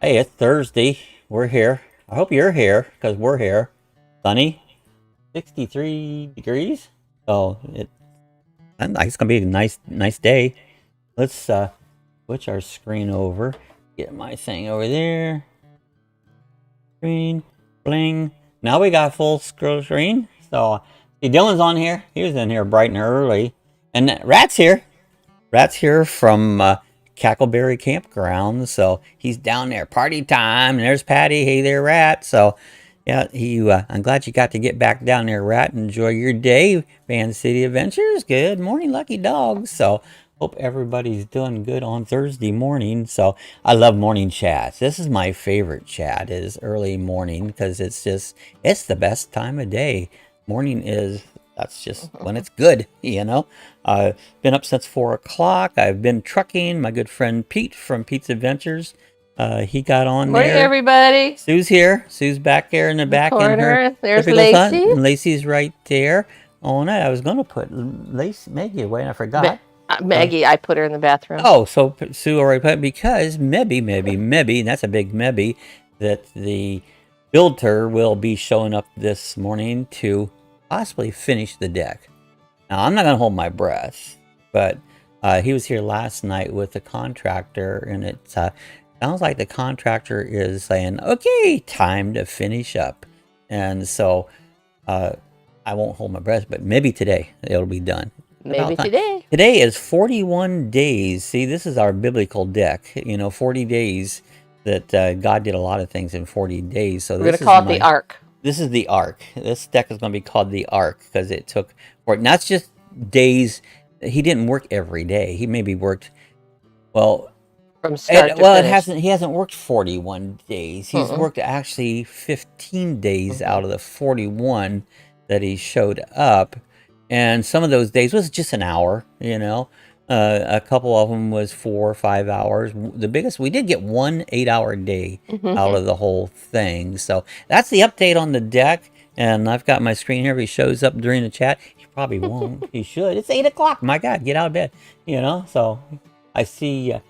Hey, it's Thursday. We're here. I hope you're here because we're here. Sunny, 63 degrees. So it's gonna be a nice day. Let's switch our screen over. Get my thing over there. Screen, bling. Now we got full screen. So see, Dylan's on here. He was in here bright and early, and Rat's here. Rat's here from Cackleberry Campground, so he's down there. Party time. And there's Patty. Hey there, Rat. So yeah, I'm glad you got to get back down there, Rat. Enjoy your day, Van City Adventures. Good morning, Lucky Dogs. So hope everybody's doing good on Thursday morning. So I love morning chats. This is my favorite chat, is early morning, because it's the best time of day. Morning that's just when it's good, you know. I've been up since 4 o'clock. I've been trucking. My good friend Pete from Pete's Adventures, he got on Morning, there. everybody. Sue's here. Sue's back there in the back. Corner. There's Lacey. And Lacey's right there. Oh, no, I was going to put Maggie away, and I forgot. Maggie, I put her in the bathroom. Oh, so Sue already put it, because maybe, and that's a big maybe, that the builder will be showing up this morning to possibly finish the deck. Now, I'm not going to hold my breath, but he was here last night with the contractor, and it sounds like the contractor is saying, okay, time to finish up. And so I won't hold my breath, but maybe today it'll be done. Maybe today. Today is 41 days. See, this is our biblical deck. 40 days that God did a lot of things in 40 days. So we're going to call it the Ark. This is the Ark. This deck is going to be called the Ark because it took, not just days. He didn't work every day. He maybe worked, from start to finish. He hasn't worked 41 days. He's worked actually 15 days out of the 41 that he showed up. And some of those days was just an hour, a couple of them was 4 or 5 hours. The biggest, we did get 1 8-hour day out of the whole thing. So that's the update on the deck. And I've got my screen here. If he shows up during the chat, he probably won't. He should. It's 8 o'clock. My God, get out of bed. So I see. Let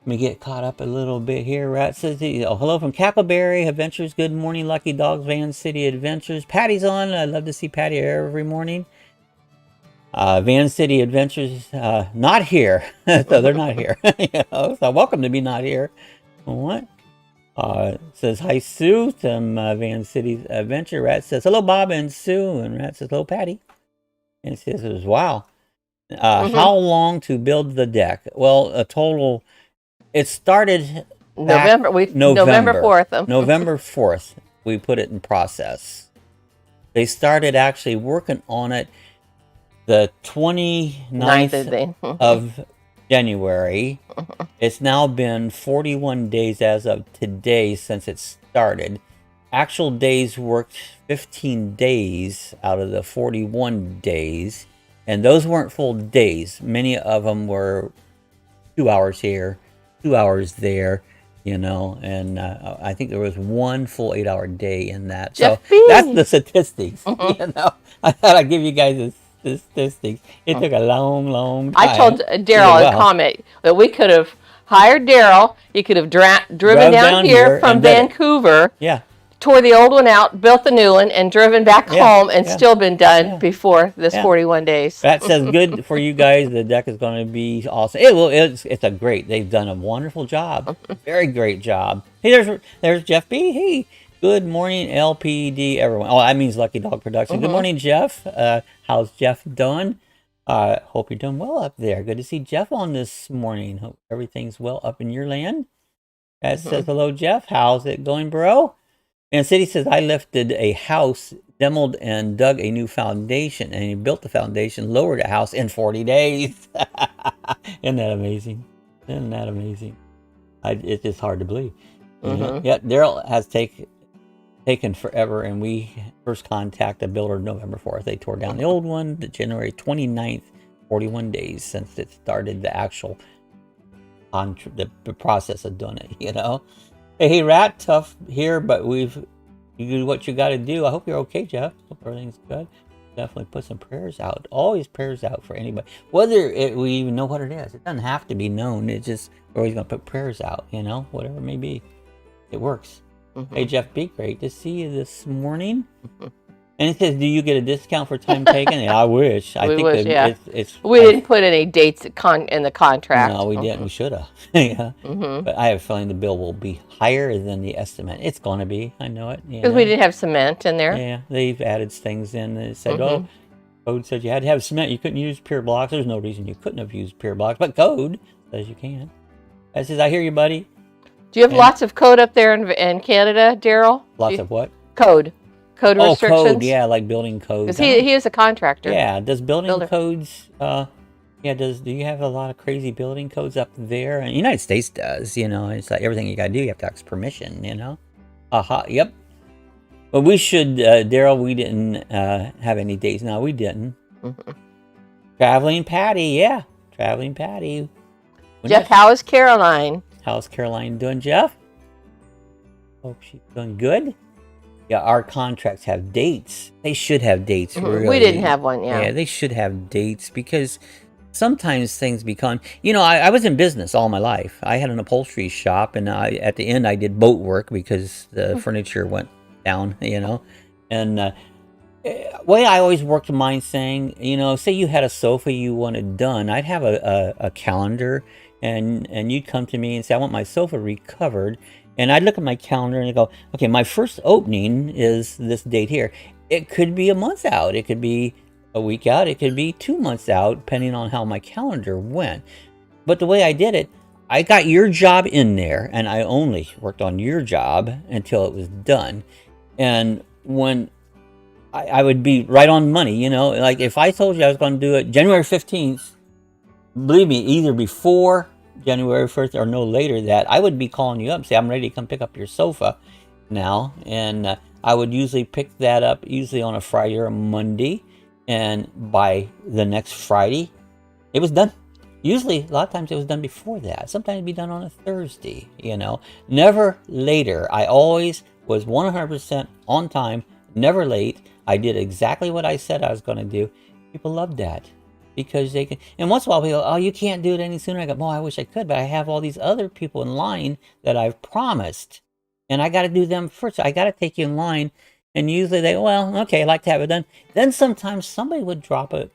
me get caught up a little bit here. Rat says, hello from Cackleberry Adventures. Good morning, Lucky Dogs, Van City Adventures. Patty's on. I love to see Patty every morning. Van City Adventures, not here. So they're not here. So welcome to be not here. What? Says, hi, Sue, from Van City Adventure. Rat says, hello, Bob and Sue. And Rat says, hello, Patty. And it says, wow. How long to build the deck? Well, a total, it started November 4th. November 4th, we put it in process. They started actually working on it the 29th of January. It's now been 41 days as of today since it started. Actual days worked 15 days out of the 41 days. And those weren't full days. Many of them were 2 hours here, 2 hours there, and I think there was 1 full 8-hour day in that. So that's the statistics, I thought I'd give you guys this. Statistics. It took a long time. I told Daryl in a comment that we could have hired Daryl. He could have driven down here from Vancouver, tore the old one out, built the new one, and driven back home, and still been done before this 41 days. That says good for you guys. The deck is going to be awesome. They've done a wonderful job. Very great job. Hey, there's Jeff B. Hey. Good morning, LPD, everyone. Oh, that means Lucky Dog Production. Good morning, Jeff. How's Jeff doing? Hope you're doing well up there. Good to see Jeff on this morning. Hope everything's well up in your land. That says, hello, Jeff. How's it going, bro? And City says, I lifted a house, demoed and dug a new foundation, and he built the foundation, lowered a house in 40 days. Isn't that amazing? It's just hard to believe. Yeah, Daryl has taken forever, and we first contacted the builder November 4th. They tore down the old one, the January 29th, 41 days since it started the actual the process of doing it, Hey, Rat, tough here, but you do what you got to do. I hope you're okay, Jeff. Hope everything's good. Definitely put some prayers out. Always prayers out for anybody. Whether we even know what it is. It doesn't have to be known. It's just, we're always going to put prayers out, whatever it may be. It works. Hey, Jeff B, great to see you this morning. And it says, do you get a discount for time taken? Yeah, I wish. I think wish, we didn't put any dates in the contract. No, we didn't. We should have. Yeah. But I have a feeling the bill will be higher than the estimate. It's going to be. I know it. Because we didn't have cement in there. Yeah, they've added things in. They said, oh, code said you had to have cement. You couldn't use pure blocks. There's no reason you couldn't have used pure blocks, but code says you can. That says, I hear you, buddy. Do you have lots of code up there in Canada, Daryl? Lots of what? Code restrictions. Code, yeah, like building codes. Because he is a contractor. Yeah, does building codes? Do you have a lot of crazy building codes up there? And the United States does. It's like everything you gotta do, you have to ask permission. Yep. But we should, Daryl. We didn't have any dates. No, we didn't. Traveling Patty, yeah, traveling Patty. Jeff, how is Caroline? How's Caroline doing, Jeff? Hope she's doing good. Yeah, our contracts have dates. They should have dates. Really. We didn't have one, Yeah, they should have dates because sometimes things become... I was in business all my life. I had an upholstery shop, and at the end I did boat work because the furniture went down, And way I always worked mine saying, say you had a sofa you wanted done, I'd have a calendar, and you'd come to me and say, I want my sofa recovered. And I'd look at my calendar and I'd go, okay, my first opening is this date here. It could be a month out. It could be a week out. It could be 2 months out, depending on how my calendar went. But the way I did it, I got your job in there, and I only worked on your job until it was done. And when I would be right on money, like if I told you I was going to do it January 15th, believe me, either before January 1st or no later that, I would be calling you up and say, I'm ready to come pick up your sofa now. And I would usually pick that up usually on a Friday or a Monday. And by the next Friday, it was done. Usually, a lot of times it was done before that. Sometimes it'd be done on a Thursday, Never later. I always was 100% on time, never late. I did exactly what I said I was going to do. People loved that. Because they can, and once in a while people go, oh, you can't do it any sooner. I go, well, I wish I could, but I have all these other people in line that I've promised, and I got to do them first. I got to take you in line, and usually they go, well, okay, I'd like to have it done. Then sometimes somebody would drop it,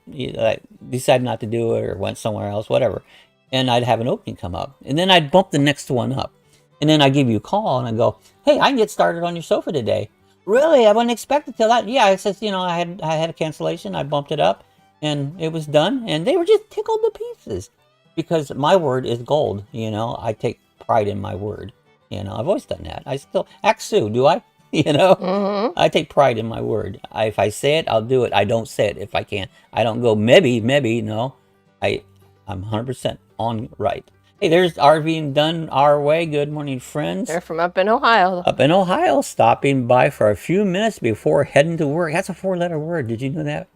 decide not to do it or went somewhere else, whatever, and I'd have an opening come up, and then I'd bump the next one up, and then I give you a call and I go, hey, I can get started on your sofa today. Really? I wasn't expecting till that. Yeah, it says, I had a cancellation. I bumped it up. And it was done, and they were just tickled to pieces because my word is gold. I take pride in my word. I've always done that. I still act Sue, do I? I take pride in my word. If I say it, I'll do it. I don't say it if I can't. I don't go maybe. No, I'm 100% on right. Hey, there's RV done our way. Good morning, friends. They're from up in Ohio. Up in Ohio, stopping by for a few minutes before heading to work. That's a 4-letter word. Did you know that?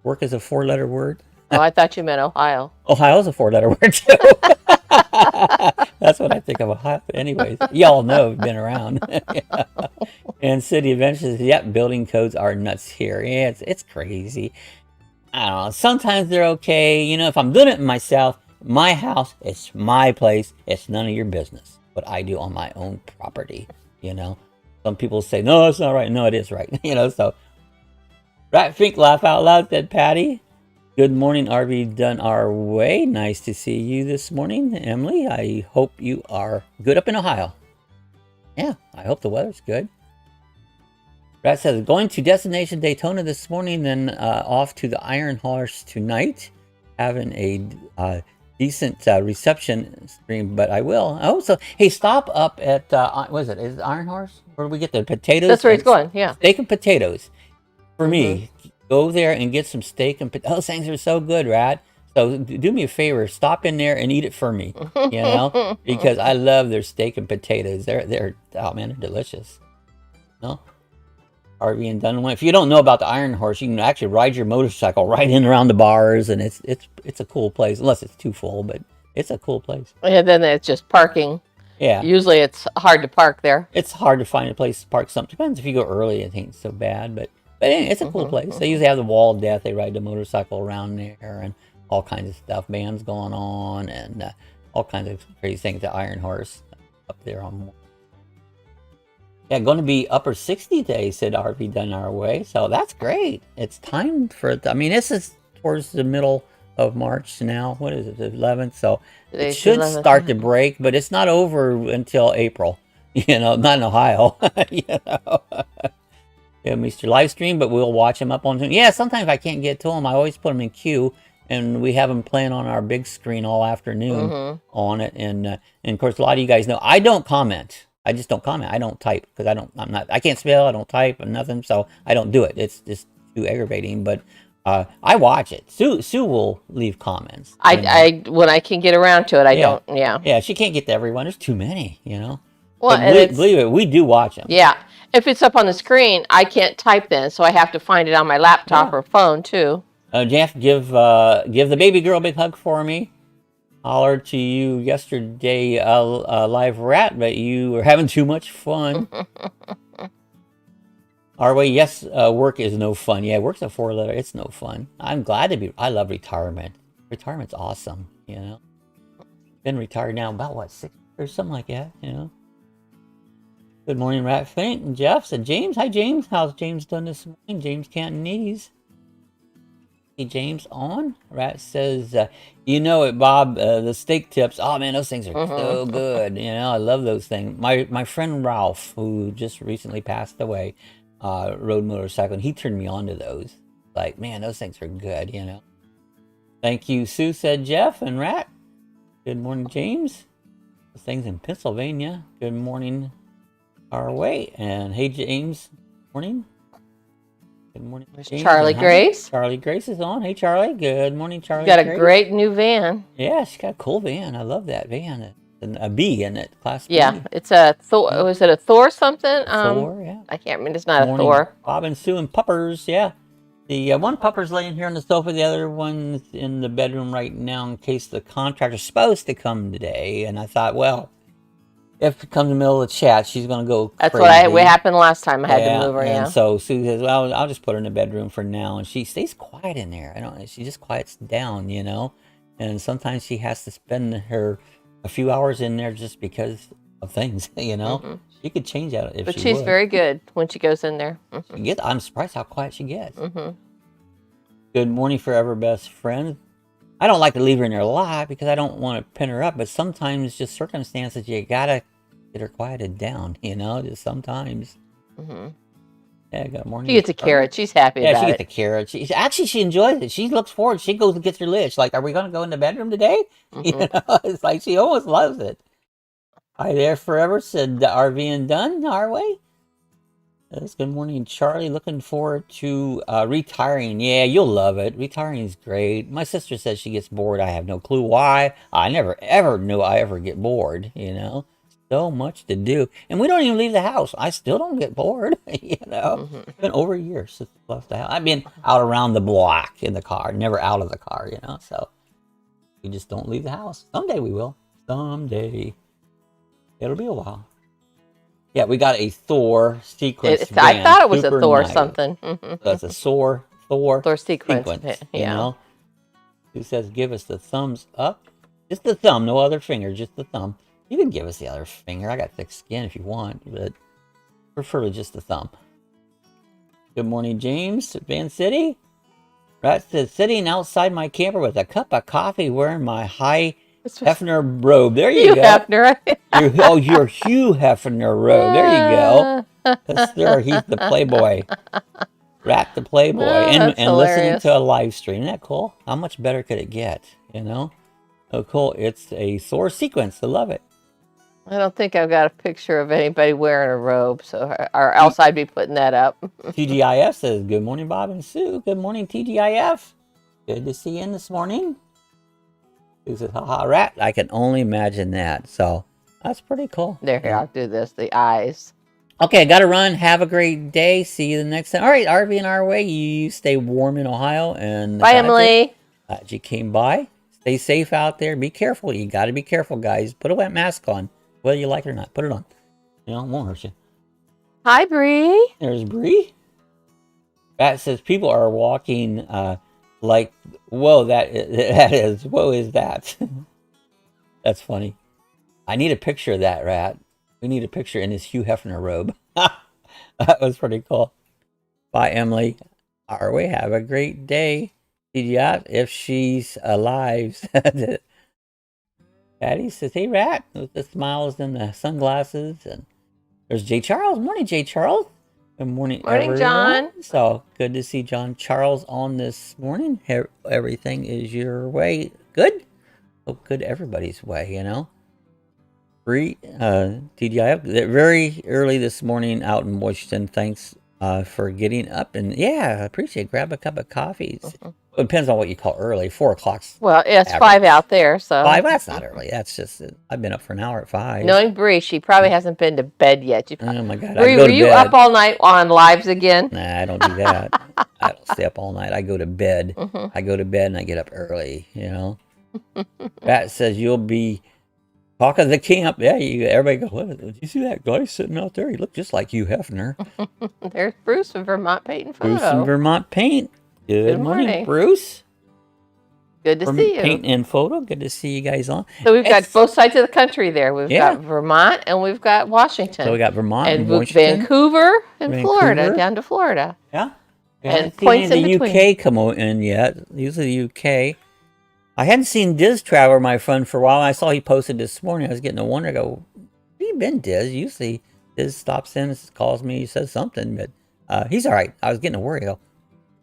Work is a 4-letter word. Oh, I thought you meant Ohio. Ohio's a 4-letter word too. That's what I think of Ohio. Anyways, y'all know, been around. Yeah. And City Adventures, yep, building codes are nuts here. Yeah, it's crazy. I don't know. Sometimes they're okay. If I'm doing it myself, my house, it's my place. It's none of your business. What I do on my own property. Some people say, no, it's not right. No, it is right. So. Right, think, laugh out loud, said Patty. Good morning, RV done our way. Nice to see you this morning, Emily. I hope you are good up in Ohio. Yeah, I hope the weather's good. Rat says, going to Destination Daytona this morning, then off to the Iron Horse tonight. Having a decent reception stream, but I will. Oh, so, hey, stop up at, what is it? Is it Iron Horse? Where do we get the potatoes? That's where he's going, yeah. Steak and potatoes. For me, go there and get some steak and potatoes. Those things are so good, Rat. So do me a favor, stop in there and eat it for me, because I love their steak and potatoes. They're oh man, they're delicious. No, RV and Dunway. If you don't know about the Iron Horse, you can actually ride your motorcycle right in around the bars, and it's a cool place. Unless it's too full, but it's a cool place. Yeah, then it's just parking. Yeah. Usually it's hard to park there. It's hard to find a place to park. Sometimes depends if you go early. I think it's so bad, but anyway, it's a cool place. They usually have the Wall of Death. They ride the motorcycle around there and all kinds of stuff. Bands going on and all kinds of crazy things. The Iron Horse up there on. Yeah, going to be upper 60 days, said RV Done Our Way. So that's great. It's time for it. I mean, this is towards the middle of March now. What is it, the 11th? So it should start to break, but it's not over until April. You know, not in Ohio. You know. Yeah, Mr. Livestream, but we'll watch them up on Zoom. Yeah, sometimes I can't get to them. I always put them in queue, and we have them playing on our big screen all afternoon on it. And of course, a lot of you guys know I don't comment. I just don't comment. I don't type because I can't spell. I don't type and nothing, so I don't do it. It's just too aggravating. But I watch it. Sue will leave comments. I when I can get around to it, I don't. Yeah. Yeah, she can't get to everyone. There's too many, you know. Well, believe it, we do watch them. Yeah. If it's up on the screen, I can't type then, so I have to find it on my laptop or phone too. Jeff, give the baby girl a big hug for me. Hollered to you yesterday, live rat, but you were having too much fun. Our way, yes, work is no fun. Yeah, work's a 4-letter. It's no fun. I'm glad to be. I love retirement. Retirement's awesome. You know, been retired now about what 6 or something like that. You know. Good morning, Rat Faint and Jeff said James. Hi, James. How's James done this morning? James Cantonese. Hey, James on. Rat says, you know it, Bob. The steak tips. Oh man, those things are so good. You know, I love those things. My friend Ralph, who just recently passed away, rode motorcycle, and he turned me on to those. Like, man, those things are good. You know. Thank you, Sue, said Jeff and Rat. Good morning, James. Those things in Pennsylvania. Good morning. Our way. And hey, James. Morning. Good morning, James. Charlie Grace. Charlie Grace is on. Hey, Charlie. Good morning, Charlie. Got a great new van. Yeah, she's got a cool van. I love that van. A B in it, class B. Yeah, it's a Thor. Was it a Thor something? Thor, yeah. I can't remember. It's not a Thor. Bob and Sue and puppers, yeah. The one pupper's laying here on the sofa. The other one's in the bedroom right now in case the contractor's supposed to come today. And I thought, well, if it comes in the middle of the chat, she's going to go crazy. That's what happened last time. I had to move her, and so Sue says, well, I'll just put her in the bedroom for now. And she stays quiet in there. I don't know. She just quiets down, you know. And sometimes she has to spend a few hours in there just because of things, you know. She could change that if she would. But she's very good when she goes in there. I'm surprised how quiet she gets. Good morning, forever best friend. I don't like to leave her in there a lot because I don't want to pin her up, but sometimes just circumstances, you gotta get her quieted down, you know, just sometimes. Yeah, good morning. She gets a carrot. She's happy about it. Yeah, she gets a carrot. She enjoys it. She looks forward. She goes and gets her list. Like, are we going to go in the bedroom today? You know, it's like she almost loves it. Hi there, forever, said the RV and done our way. Good morning, Charlie. Looking forward to retiring. Yeah, you'll love it. Retiring is great. My sister says she gets bored. I have no clue why. I never ever knew I ever get bored, you know. So much to do. And we don't even leave the house. I still don't get bored, you know. It's been over a year since I left the house. I've been out around the block in the car, never out of the car, you know. So we just don't leave the house. Someday we will. Someday. It'll be a while. Yeah, we got a Thor sequence. I thought it was a Thor something. So that's a Thor sequence. You know? Who says give us the thumbs up? Just the thumb, no other finger, just the thumb. You can give us the other finger. I got thick skin if you want, but prefer just the thumb. Good morning, James. Van City. Rat says sitting outside my camper with a cup of coffee, wearing my high Hefner robe. There you go. Hefner. Your Hugh Hefner robe. There you go. He's the playboy. Rat the playboy. And listening to a live stream. Isn't that cool? How much better could it get? You know? Oh, cool. It's a Thor sequence. I love it. I don't think I've got a picture of anybody wearing a robe, or else I'd be putting that up. TGIF says, good morning, Bob and Sue. Good morning, TGIF. Good to see you in this morning. Who says, haha, rat? I can only imagine that. So, that's pretty cool. There, here, I'll do this. The eyes. Okay, I got to run. Have a great day. See you the next time. All right, RV and our way. You stay warm in Ohio. And bye, Emily. Glad you came by. Stay safe out there. Be careful. You got to be careful, guys. Put a wet mask on. Whether you like it or not. Put it on. You know, it won't hurt you. Hi, Bree. There's Bree. Bat says people are walking like, whoa, that is, whoa, is that? That's funny. I need a picture of that, Rat. We need a picture in his Hugh Hefner robe. That was pretty cool. Bye, Emily. Our way. Have a great day. DJI, if she's alive. Patty says, hey, Rat, with the smiles and the sunglasses. And there's Jay Charles. Morning, Jay Charles. Good morning, everyone. John. So good to see John Charles on this morning. Everything is your way. Good? Oh, good everybody's way, you know. DJI very early this morning out in Washington. Thanks for getting up. And yeah, I appreciate it. Grab a cup of coffee. It depends on what you call early. 4 o'clock's. Well, it's average. 5 out there, so 5. That's not early. That's just I've been up for an hour at 5. Knowing Bree, she probably hasn't been to bed yet. Oh my God! Bree, were you up all night on lives again? Nah, I don't do that. I don't stay up all night. I go to bed. I go to bed and I get up early. You know. Pat says you'll be talk of the camp. Yeah, everybody go, did you see that guy sitting out there? He looked just like Hugh Hefner. There's Bruce from Vermont Paint and Photo. Bruce from Vermont Paint. Good morning, Bruce. Good to see you. Paint and Photo. Good to see you guys on. So we've got both sides of the country there. We've got Vermont and we've got Washington. So we got Vermont and Washington. Vancouver and Florida, down to Florida. Yeah. And points in between. The UK come in yet. Usually the UK. I hadn't seen Diz Traveler, my friend, for a while. I saw he posted this morning. I was getting a wonder. I go, where you been, Diz? Usually Diz stops in, calls me, says something, but he's all right. I was getting a worry. I go,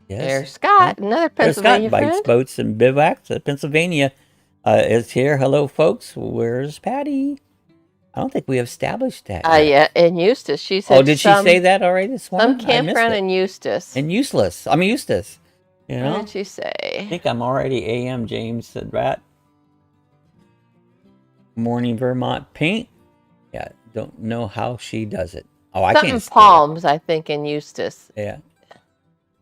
yes. There's Scott, another Pennsylvania friend. Scott, Bikes, Boats, and Bivouacs. Pennsylvania is here. Hello, folks. Where's Patty? I don't think we have established that yet. Yeah, in Eustis. She said. Oh, did she say that already this morning? Some campground in Eustis. In Useless. I mean, Eustis. You know? What did she say? I think I'm already AM, James said, Rat. Morning Vermont Paint. Yeah, don't know how she does it. Oh, I can't. Palms, I think, in Eustis. Yeah.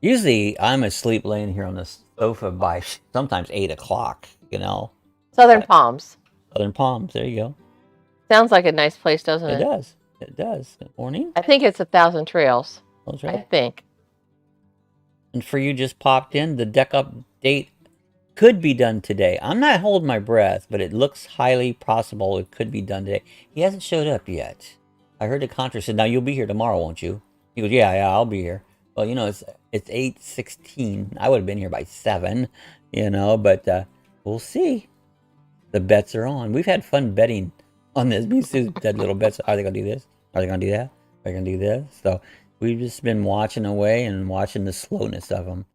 Usually, I'm asleep laying here on the sofa by sometimes 8 o'clock, you know. Southern Palms. Southern Palms, there you go. Sounds like a nice place, doesn't it? It does. It does. Good morning. I think it's 1,000 Trails. That's right. I think. And for you just popped in, the deck update could be done today. I'm not holding my breath, but it looks highly possible it could be done today. He hasn't showed up yet. I heard the contractor said, now you'll be here tomorrow, won't you? He goes, yeah, I'll be here. Well, you know, it's 8:16. I would have been here by 7, you know, but we'll see. The bets are on. We've had fun betting on this. We see that little bets. Are they going to do this? Are they going to do that? Are they going to do this? So we've just been watching away and watching the slowness of them.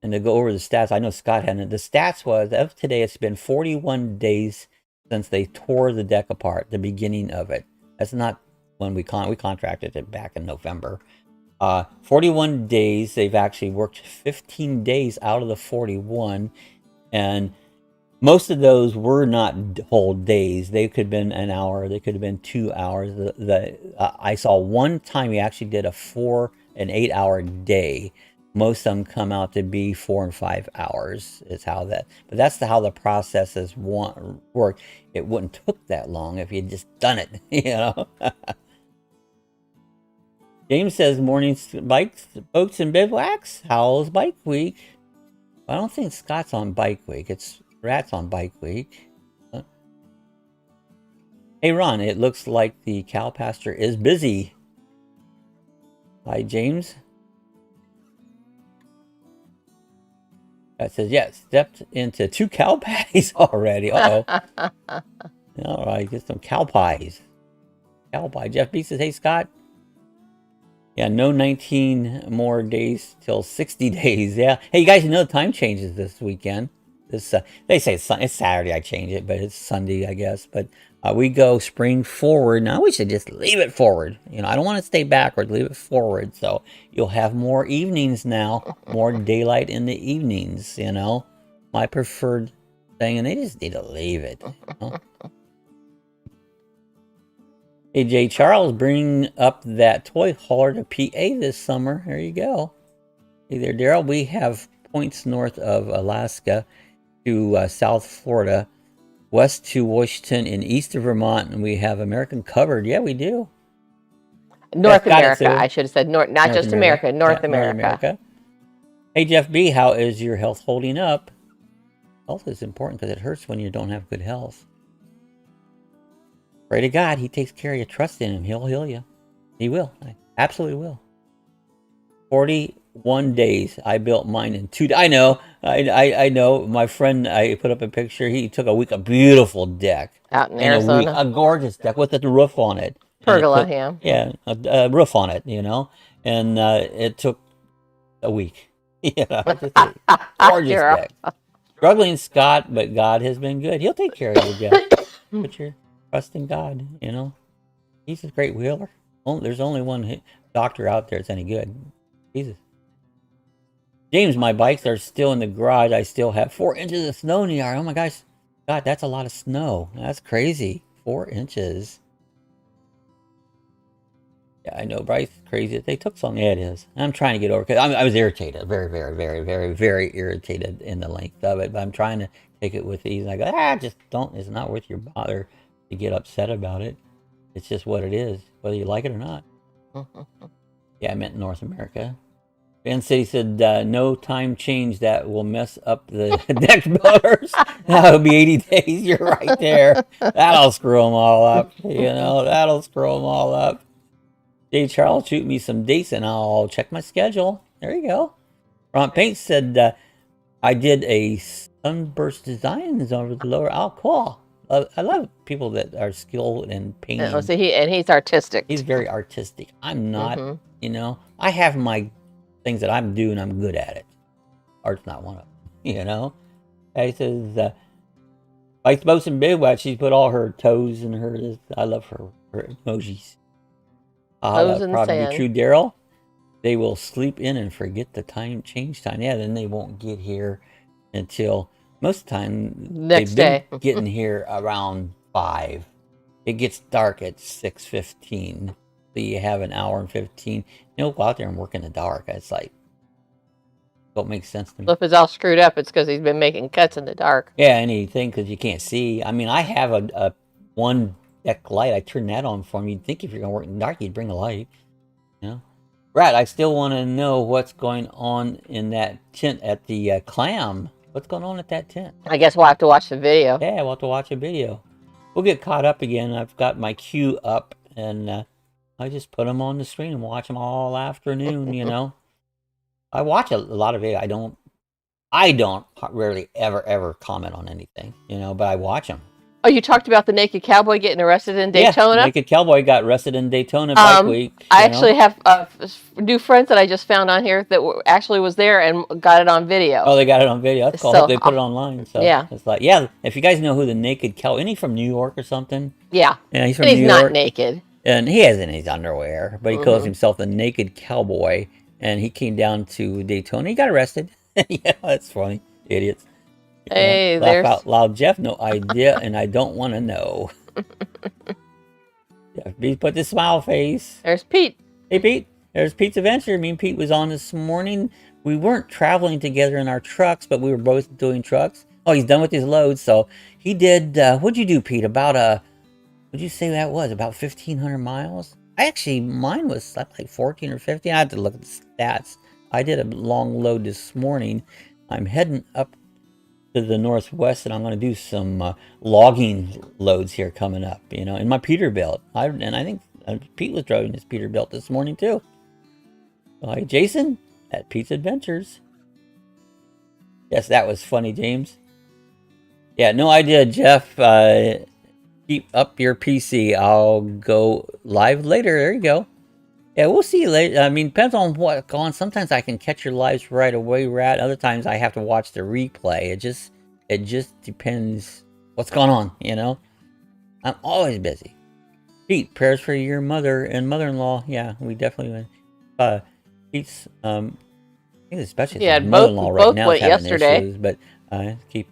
And to go over the stats, I know Scott hadn't. The stats was, of today, it's been 41 days since they tore the deck apart, the beginning of it. That's not when we contracted it back in November. 41 days, they've actually worked 15 days out of the 41. And most of those were not whole days. They could have been an hour. They could have been 2 hours. I saw one time he actually did an 8-hour day. Most of them come out to be 4 and 5 hours is how that, but that's how the processes work. It wouldn't took that long if you'd just done it, you know. James says, morning bikes, boats, and bivouacs. How's Bike Week? I don't think Scott's on Bike Week. It's Rat's on Bike Week. Hey, Ron, it looks like the cow pasture is busy. Hi, James. That says, yeah, stepped into 2 cow pies already. Uh-oh. All right, get some cow pies. Cow pie. Jeff B says, hey, Scott. Yeah, no 19 more days till 60 days. Yeah. Hey, you guys know the time changes this weekend. They say it's Saturday. I change it, but it's Sunday, I guess. But we go spring forward. Now we should just leave it forward. You know, I don't want to stay backward. Leave it forward. So you'll have more evenings now, more daylight in the evenings. You know, my preferred thing, and they just need to leave it. You know? Hey, Jay Charles, bring up that toy hauler to PA this summer. There you go. Hey there, Daryl. We have points north of Alaska to South Florida, west to Washington, and east of Vermont, and we have American covered. Yeah, we do. North America. I should have said North, not North just America. North America. Hey, Jeff B., how is your health holding up? Health is important because it hurts when you don't have good health. Pray to God, He takes care of you. Trust in Him. He'll heal you. He will. I absolutely will. 41 days. I built mine in 2 days. I know. I know. My friend, I put up a picture. He took a week. A beautiful deck. Out in Arizona. A gorgeous deck with a roof on it. Pergola, yeah. Yeah, a roof on it, And it took a week. Just a gorgeous deck. Struggling Scott, but God has been good. He'll take care of you, Jeff. Put your trust in God, He's a great wheeler. There's only one doctor out there that's any good. Jesus. James, my bikes are still in the garage. I still have 4 inches of snow in the yard. Oh my gosh. God, that's a lot of snow. That's crazy. 4 inches. Yeah, I know, Bryce. Crazy that they took some. Yeah, it is. I'm trying to get over, because I was irritated. Very, very, very, very, very irritated in the length of it. But I'm trying to take it with ease. And I go, just don't. It's not worth your bother to get upset about it. It's just what it is, whether you like it or not. Yeah, I meant North America. Ben City said, no time change that will mess up the deck builders. That'll be 80 days. You're right there. That'll screw them all up. That'll screw them all up. J. Charles, shoot me some dates and I'll check my schedule. There you go. Ron Paint said, I did a sunburst designs over the lower. Oh, cool. I love people that are skilled in painting. Oh, so he's artistic. He's very artistic. I'm not, I have my things that I'm doing, I'm good at it. Art's not one of them, He says, Vice Bosun Big Watch, she put all her toes in her, I love her emojis. Toes in the probably sand. Be true, Daryl. They will sleep in and forget the change time. Yeah, then they won't get here until, most of the time, next day. Getting here around 5. It gets dark at 6:15. So you have an hour and 15. Go out there and work in the dark. It's like, don't make sense to me. So if it's all screwed up, it's because he's been making cuts in the dark. Yeah, anything, because you can't see. I mean, I have a one deck light. I turn that on for him. You'd think if you're going to work in the dark, you'd bring a light. Brad, I still want to know what's going on in that tent at the Clam. What's going on at that tent? I guess we'll have to watch the video. Yeah, we'll have to watch a video. We'll get caught up again. I've got my queue up, and I just put them on the screen and watch them all afternoon, I watch a lot of video. I don't rarely ever comment on anything, but I watch them. Oh, you talked about the naked cowboy getting arrested in Daytona? Yeah, naked cowboy got arrested in Daytona Bike Week. I actually have new friends that I just found on here that actually was there and got it on video. Oh, they got it on video. That's cool. So, they put it online. So yeah. It's like, if you guys know who the naked cowboy, isn't he from New York or something? Yeah. Yeah, he's from New York. He's not naked. And he has in his underwear, but he calls himself the naked cowboy. And he came down to Daytona. He got arrested. Yeah, that's funny. Idiots. Hey, laugh out loud, Jeff. No idea, and I don't want to know. Jeff, put the smile face. There's Pete. Hey, Pete. There's Pete's Adventure. Me and Pete was on this morning. We weren't traveling together in our trucks, but we were both doing trucks. Oh, he's done with his loads. So he did. What'd you do, Pete? About what'd you say that was? About 1,500 miles. Mine was like 14 or 15. I had to look at the stats. I did a long load this morning. I'm heading up to the northwest, and I'm going to do some logging loads here coming up, in my Peterbilt. And I think Pete was driving his Peterbilt this morning too. Hi, Jason at Pete's Adventures. Yes, that was funny, James. Yeah, no idea, Jeff. Keep up your PC. I'll go live later. There you go. Yeah, we'll see you later. I mean, depends on what's going on. Sometimes I can catch your lives right away, Rat. Other times I have to watch the replay. It just depends what's going on, I'm always busy. Pete, prayers for your mother and mother-in-law. Yeah, we definitely went. Pete's, I think especially his mother-in-law right now is having issues, but keep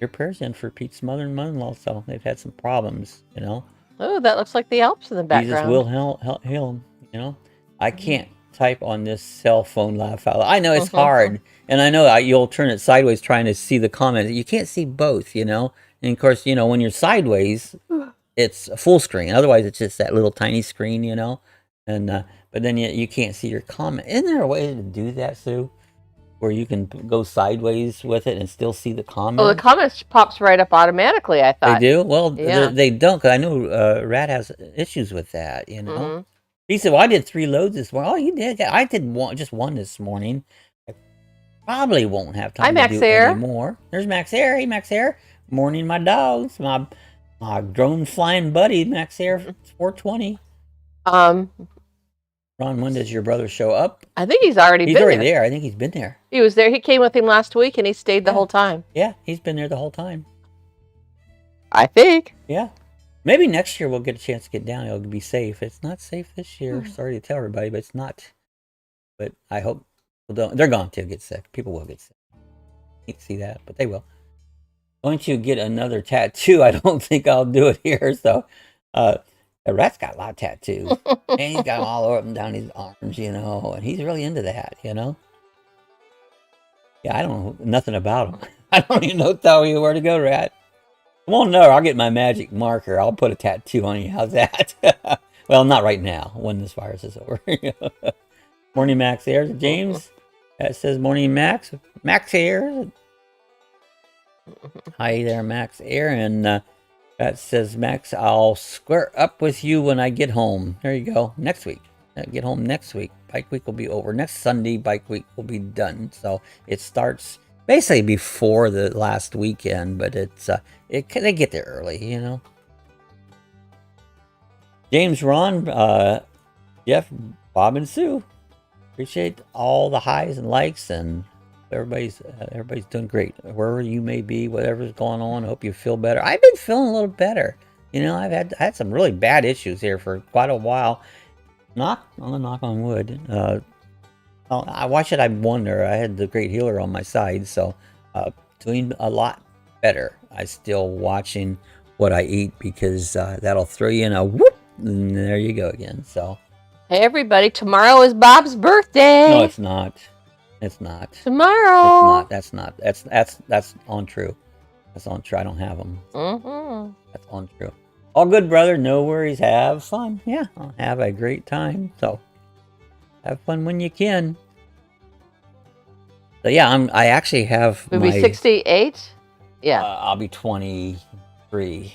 your prayers in for Pete's mother and mother-in-law. So they've had some problems, Oh, that looks like the Alps in the background. Jesus will heal him. I can't type on this cell phone laugh out. I know it's hard, and I know you'll turn it sideways trying to see the comments. You can't see both, And of course, when you're sideways, it's full screen. Otherwise, it's just that little tiny screen, And but then you can't see your comment. Isn't there a way to do that, Sue? Where you can go sideways with it and still see the comment? Oh, the comments pops right up automatically, I thought. They do? Well, they don't, because I know Rat has issues with that, He said, well, I did 3 loads this morning. Oh, you did? I did just one this morning. I probably won't have time to do any more. There's Max Air. Hey, Max Air. Morning, my dogs. My drone flying buddy, Max Air 420. Ron, when does your brother show up? I think he's already there. I think he's been there. He was there. He came with him last week, and he stayed the whole time. Yeah, he's been there the whole time. I think. Yeah. Maybe next year we'll get a chance to get down. It'll be safe. It's not safe this year. Sorry to tell everybody, but it's not. But I hope people don't. They're going to get sick. People will get sick. You can see that, but they will. Going to get another tattoo. I don't think I'll do it here. So, the rat's got a lot of tattoos. And he's got them all over up and down his arms, you know. And he's really into that, you know. Yeah, I don't know nothing about him. I don't even tell you where to go, Rat. Well, no, I'll get my magic marker. I'll put a tattoo on you. How's that? Well, not right now, when this virus is over. Morning, Max Air. James, that says morning, Max. Max Air. Hi there, Max Air. And that says, Max, I'll square up with you when I get home. There you go. Next week. Get home next week. Bike week will be over. Next Sunday, bike week will be done. So it starts basically before the last weekend, but it's they get there early, you know. James, Ron, Jeff, Bob, and Sue, appreciate all the highs and likes, and everybody's doing great wherever you may be, whatever's going on. I hope you feel better. I've been feeling a little better. You know, I had some really bad issues here for quite a while. Knock on wood. Why should I wonder? I had the great healer on my side, so doing a lot better. I still watching what I eat, because that'll throw you in a whoop, and there you go again. So, hey everybody, tomorrow is Bob's birthday. No, it's not. It's not. Tomorrow. It's not. That's untrue. That's untrue. I don't have them. That's untrue. All good, brother. No worries. Have fun. Yeah, I'll have a great time. So, have fun when you can. So yeah, I actually have. You'll be 68. Yeah. I'll be 23.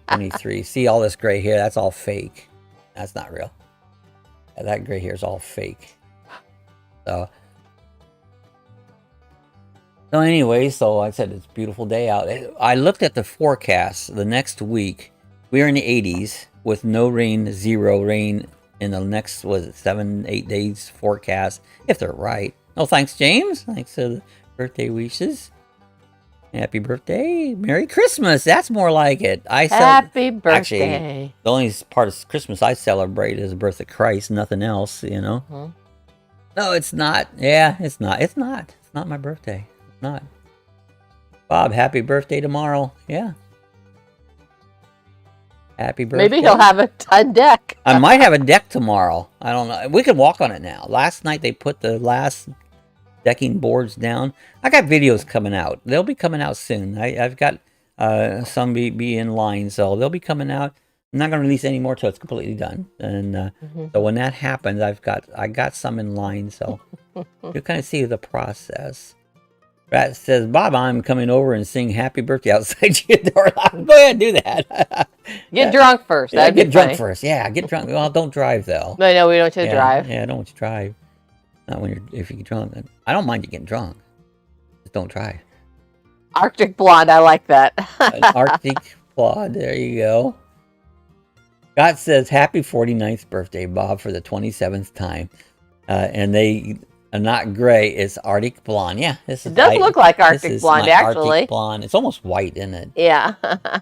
23. See all this gray hair? That's all fake. That's not real. That gray hair is all fake. So anyway, so like I said, it's a beautiful day out. I looked at the forecast the next week. We're in the 80s with no rain, 0 rain in the next, 7-8 days forecast, if they're right. Oh, thanks, James. Thanks for the birthday wishes. Happy birthday. Merry Christmas. That's more like it. Happy birthday. Actually, the only part of Christmas I celebrate is the birth of Christ, nothing else, you know. No, it's not. Yeah, it's not. It's not. It's not my birthday. It's not. Bob, happy birthday tomorrow. Yeah. Happy birthday. Maybe he'll have a deck. I might have a deck tomorrow. I don't know. We can walk on it now. Last night they put the last decking boards down. I got videos coming out. They'll be coming out soon. I've got some be in line, so they'll be coming out. I'm not going to release any more till it's completely done. And so when that happens, I got some in line, so you'll kind of see the process. Rat says, Bob, I'm coming over and sing happy birthday outside your door. Go ahead and do that. Get drunk first. Yeah, get drunk first. Yeah, get drunk. Well, don't drive, though. No, we don't want you to drive. Yeah, I don't want you to drive. Not if you get drunk. I don't mind you getting drunk. Just don't drive. Arctic Blonde, I like that. An Arctic Blonde, there you go. Scott says, happy 49th birthday, Bob, for the 27th time. And they are not gray, it's Arctic Blonde. Yeah, it does look like Arctic Blonde, actually. Arctic Blonde. It's almost white, isn't it? Yeah.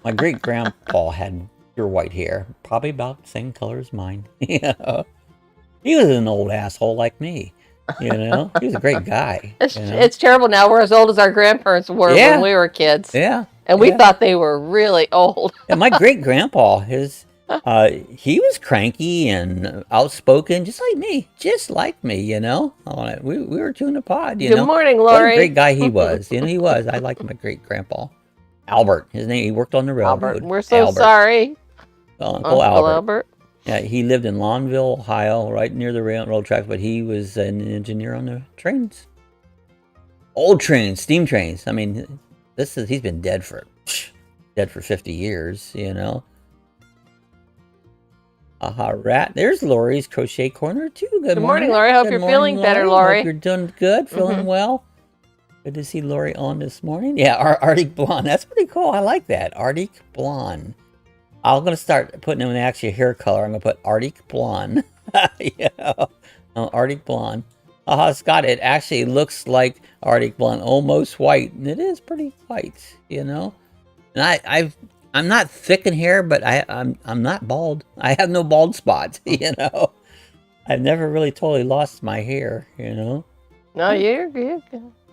My great-grandpa had pure white hair, probably about the same color as mine. You know? He was an old asshole like me. You know, he was a great guy. It's terrible now. We're as old as our grandparents were when we were kids. Yeah. And we thought they were really old. Yeah, my great-grandpa, he was cranky and outspoken, just like me, you know. We were two in the pod, you know. Good morning, Lori. What a great guy he was. You know, he was. I liked my great-grandpa. Albert, his name, he worked on the railroad. Albert, we're so sorry. Uncle Albert. Yeah, he lived in Lawnville, Ohio, right near the railroad tracks, but he was an engineer on the trains. Old trains, steam trains. I mean, he's been dead for 50 years, you know. Rat. There's Lori's Crochet Corner too. Good morning, Lori. Hope you're feeling better, Lori. Hope you're doing good, feeling well. Good to see Lori on this morning. Yeah, Arctic Blonde. That's pretty cool. I like that. Arctic Blonde. I'm going to start putting in actually a hair color. I'm going to put Arctic Blonde. Yeah. Arctic Blonde. Scott, it actually looks like Arctic Blonde, almost white. And it is pretty white, you know. And I'm not thick in hair, but I'm not bald. I have no bald spots, you know. I've never really totally lost my hair, you know. No, you're good.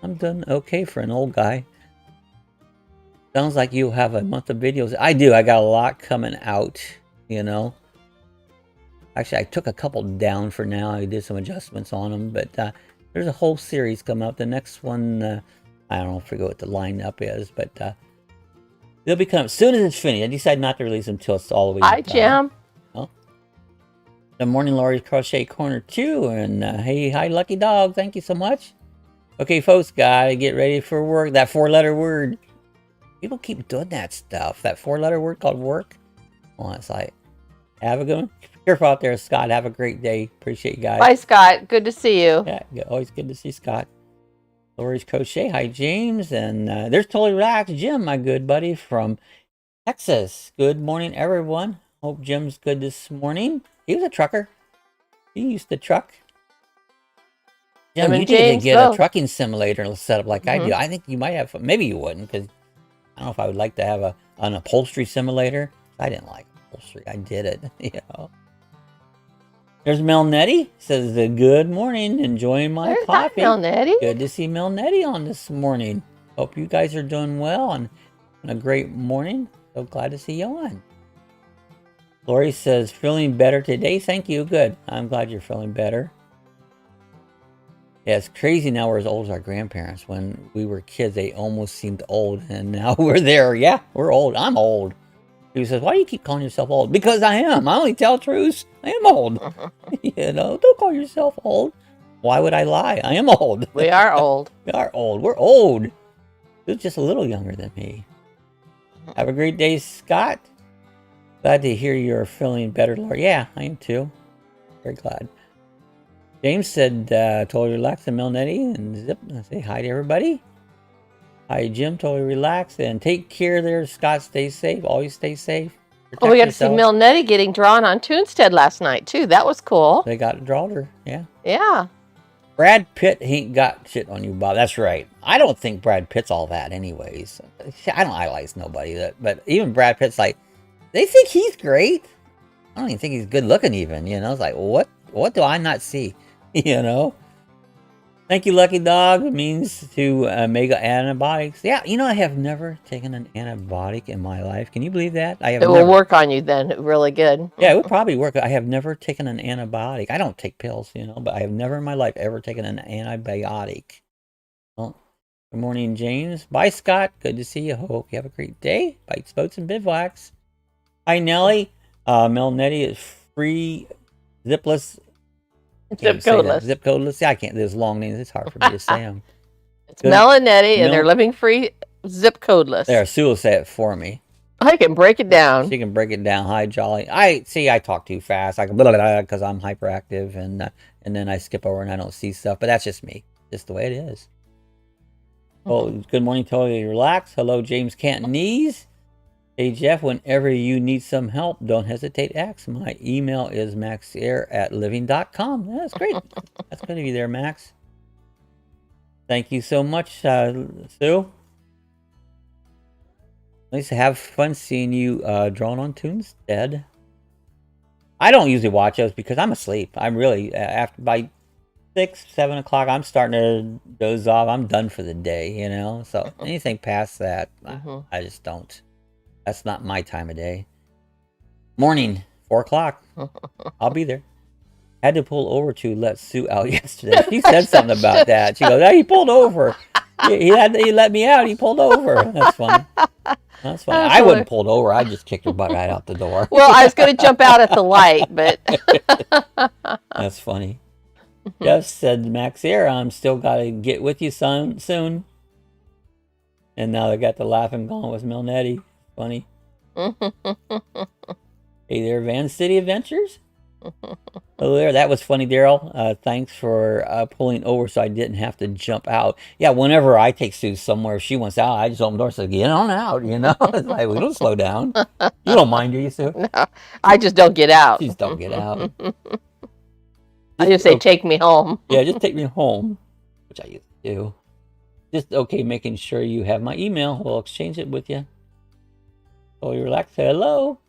I'm done okay for an old guy. Sounds like you have a month of videos. I do. I got a lot coming out, you know. Actually, I took a couple down for now. I did some adjustments on them, but there's a whole series coming up. The next one, I don't know, I forget what the lineup is, but they'll be coming as soon as it's finished. I decided not to release them until it's all the way Hi, Jim. Oh. Good morning, Lori's Crochet Corner 2. And hey, hi, Lucky Dog. Thank you so much. Okay, folks, gotta get ready for work. That 4-letter word. People keep doing that stuff. That 4-letter word called work. Well, it's like, have a good one. Careful out there, Scott. Have a great day. Appreciate you guys. Bye, Scott. Good to see you. Yeah, always good to see Scott. Lori's Crochet. Hi, James. And there's Totally Relaxed Jim, my good buddy from Texas. Good morning, everyone. Hope Jim's good this morning. He was a trucker. He used to truck. Jim, you need to get a trucking simulator set up like I do. I think you might have, maybe you wouldn't, because I don't know if I would like to have an upholstery simulator. I didn't like upholstery. I did it, you know. There's Mel Nettie. Says, good morning. Enjoying my coffee. Mel Nettie. Good to see Mel Nettie on this morning. Hope you guys are doing well and a great morning. So glad to see you on. Lori says, feeling better today. Thank you. Good. I'm glad you're feeling better. Yeah, it's crazy now we're as old as our grandparents. When we were kids, they almost seemed old. And now we're there. Yeah, we're old. I'm old. He says, why do you keep calling yourself old? Because I am. I only tell truths. I am old. You know, don't call yourself old. Why would I lie? I am old. We are old. We are old. We're old. You're just a little younger than me. Have a great day, Scott. Glad to hear you're feeling better, Lord. Yeah, I am too. Very glad. James said, totally relaxed and Mel Nettie and Zip. I say hi to everybody. Hi, Jim. Totally relaxed and take care there. Scott, stay safe. Always stay safe. Oh, we got to see Mel Nettie getting drawn on Toonstead last night, too. That was cool. They got drawn her. Yeah. Yeah. Brad Pitt ain't got shit on you, Bob. That's right. I don't think Brad Pitt's all that anyways. I don't idolize nobody. But even Brad Pitt's like, they think he's great. I don't even think he's good looking even. You know, it's like, what do I not see? You know? Thank you, Lucky Dog. It means to mega antibiotics. Yeah, you know, I have never taken an antibiotic in my life. Can you believe that? It will work on you then. Really good. Yeah, it would probably work. I have never taken an antibiotic. I don't take pills, you know, but I have never in my life ever taken an antibiotic. Well, good morning, James. Bye, Scott. Good to see you. Hope you have a great day. Bites, boats, and bivouacs. Hi, Nellie. Mel Nettie is free, zipless. Zip codeless. Zip codeless. Yeah, I can't. There's long names. It's hard for me to say them. It's Mel and Nettie, and they're living free, zip codeless. There, Sue will say it for me. I can break it down. She can break it down. Hi, Jolly. I talk too fast. I can blah, blah, blah, because I'm hyperactive, and then I skip over and I don't see stuff. But that's just me. Just the way it is. Oh, good morning. Totally relaxed. Hello, James Cantonese. Hey, Jeff, whenever you need some help, don't hesitate to ask. My email is maxair@living.com. Yeah, that's great. That's good of you there, Max. Thank you so much, Sue. Nice to have fun seeing you drawn on Toonstead. I don't usually watch those because I'm asleep. I'm really, after by 6, 7 o'clock, I'm starting to doze off. I'm done for the day, you know? So anything past that, I just don't. That's not my time of day. Morning, 4 o'clock. I'll be there. Had to pull over to let Sue out yesterday. She said something about that. She goes, "Oh, he pulled over. He let me out. He pulled over." That's funny. That's funny. I wouldn't pulled over. I just kicked her butt right out the door. Well, I was going to jump out at the light, but that's funny. Jeff said, "Max Air, I'm still got to get with you soon." And now they got the laughing going with Mel Nettie. Funny. Hey there, Van City Adventures. Hello there. That was funny, Daryl. Thanks for pulling over so I didn't have to jump out. Yeah, whenever I take Sue somewhere, if she wants out, I just open the door and say, get on out, you know? It's like, we don't slow down. You don't mind, do you, Sue? No, I just don't get out. You just don't get out. I just say, take me home. Yeah, just take me home, which I used to do. Just okay, making sure you have my email. We'll exchange it with you. So you relax. Say hello.